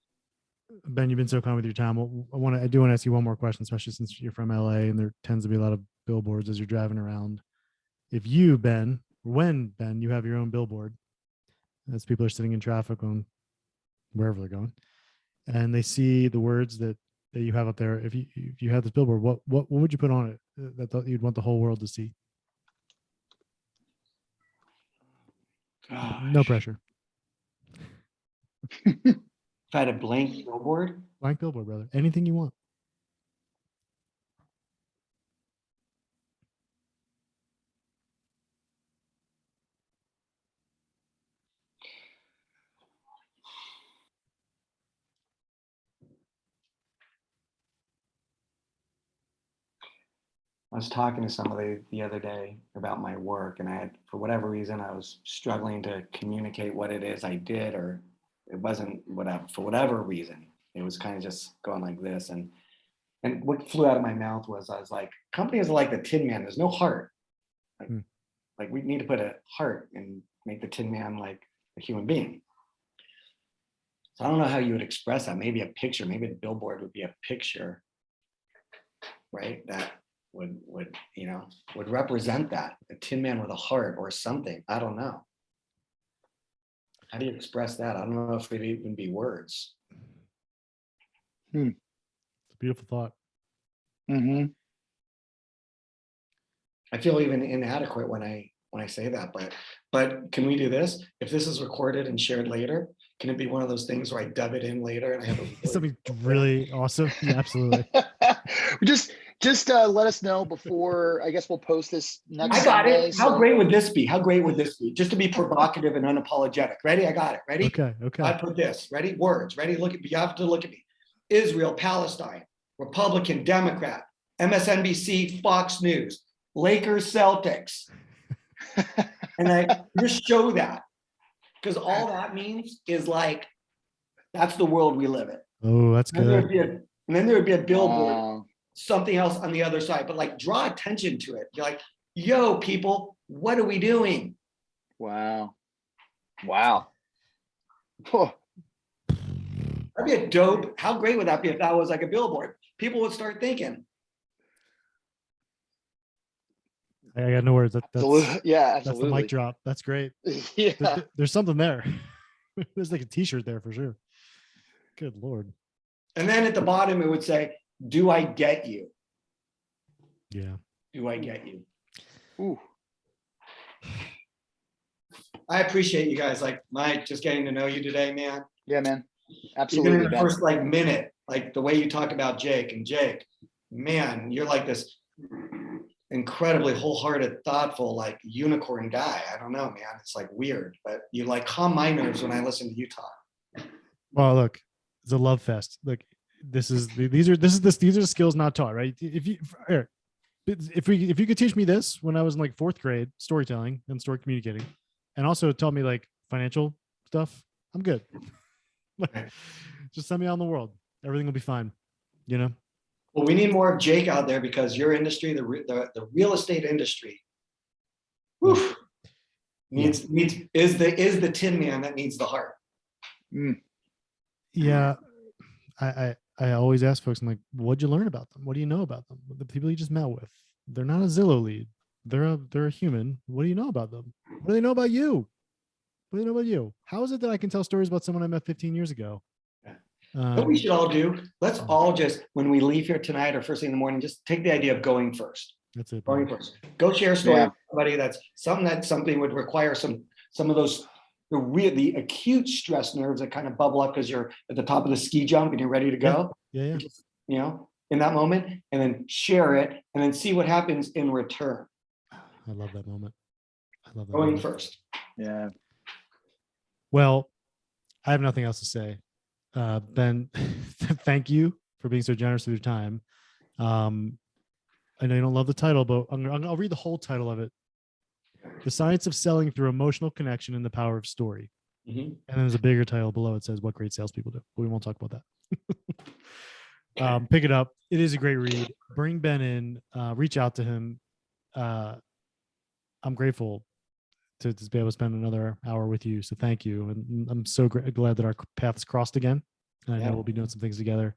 Ben, you've been so kind with your time. I do want to ask you one more question, especially since you're from LA and there tends to be a lot of billboards as you're driving around. If you, Ben, when Ben, you have your own billboard, as people are sitting in traffic on wherever they're going, and they see the words that you have up there, if you had this billboard, what would you put on it that you'd want the whole world to see? Gosh. No pressure. If I had a blank billboard, Blank billboard, brother. Anything you want. I was talking to somebody the other day about my work, and for whatever reason, I was struggling to communicate what it is I did, or it wasn't whatever, for whatever reason, it was kind of just going like this. And what flew out of my mouth was, I was like, companies are like the Tin Man. There's no heart. Like we need to put a heart and make the Tin Man like a human being. So I don't know how you would express that. Maybe a picture, maybe the billboard would be a picture, right? That would represent that, a Tin Man with a heart or something. I don't know. How do you express that? I don't know if it'd even be words. It's a beautiful thought. Mm-hmm. I feel even inadequate when I say that, but can we do this? If this is recorded and shared later, can it be one of those things where I dub it in later and I have something really awesome? Yeah, absolutely. Just let us know before. I guess we'll post this next I got Sunday. it. How great would this be? How great would this be? Just to be provocative and unapologetic. Ready? I got it. Ready? Okay. I put this. Ready? Words. Ready? Look at me. You have to look at me. Israel, Palestine, Republican, Democrat, MSNBC, Fox News, Lakers, Celtics. And I just show that, because all that means is like, that's the world we live in. Oh, that's good. And then there would be a billboard, something else on the other side, but like draw attention to it. You're like, yo, people, what are we doing? Wow. That'd be a dope. How great would that be if that was like a billboard? People would start thinking. I got no words. Absolutely. Yeah, that's the mic drop. That's great. Yeah. There's something there. There's like a t-shirt there for sure. Good Lord. And then at the bottom, it would say, do I get you? Yeah. do I get you? Ooh. I appreciate you guys, like Mike, just getting to know you today, man. Yeah, man. Even Absolutely, in the Ben. first like minute, like the way you talk about Jake, man, you're like this incredibly wholehearted, thoughtful, like unicorn guy. I don't know, man. It's like weird, but you like calm my nerves when I listen to you talk. Well, look, it's a love fest. Look, these are the skills not taught, right? If you could teach me this when I was in like 4th grade, storytelling and story communicating, and also taught me like financial stuff, I'm good. Just send me out in the world. Everything will be fine. You know? Well, we need more of Jake out there because your industry, the real estate industry, woof, is the Tin Man that needs the heart. Mm. Yeah. I always ask folks, I'm like, what'd you learn about them? What do you know about them? The people you just met with, they're not a Zillow lead. They're a human. What do you know about them? What do they know about you? What do they know about you? How is it that I can tell stories about someone I met 15 years ago? What we should all do, let's all just, when we leave here tonight or first thing in the morning, just take the idea of going first. That's it. Going Bro. first. Go share a story Yeah. with somebody that's something would require some of those the acute stress nerves that kind of bubble up because you're at the top of the ski jump and you're ready to go. Yeah. Just, in that moment, and then share it and then see what happens in return. I love that moment. I love that. Going moment. first. Yeah. Well, I have nothing else to say. Ben, thank you for being so generous with your time. I know you don't love the title, but I'll read the whole title of it. The Science of Selling Through Emotional Connection and the Power of Story. Mm-hmm. And then there's a bigger title below. It says What Great Salespeople Do. But we won't talk about that. Pick it up. It is a great read. Bring Ben in. Reach out to him. I'm grateful to be able to spend another hour with you. So thank you. And I'm so glad that our paths crossed again. And I know we'll be doing some things together.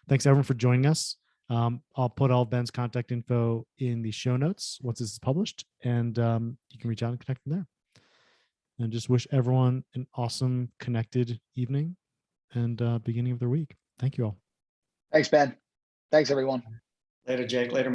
Thanks everyone for joining us. I'll put all Ben's contact info in the show notes once this is published, and you can reach out and connect from there. And just wish everyone an awesome connected evening and beginning of their week. Thank you all. Thanks, Ben. Thanks, everyone. Later, Jake. Later.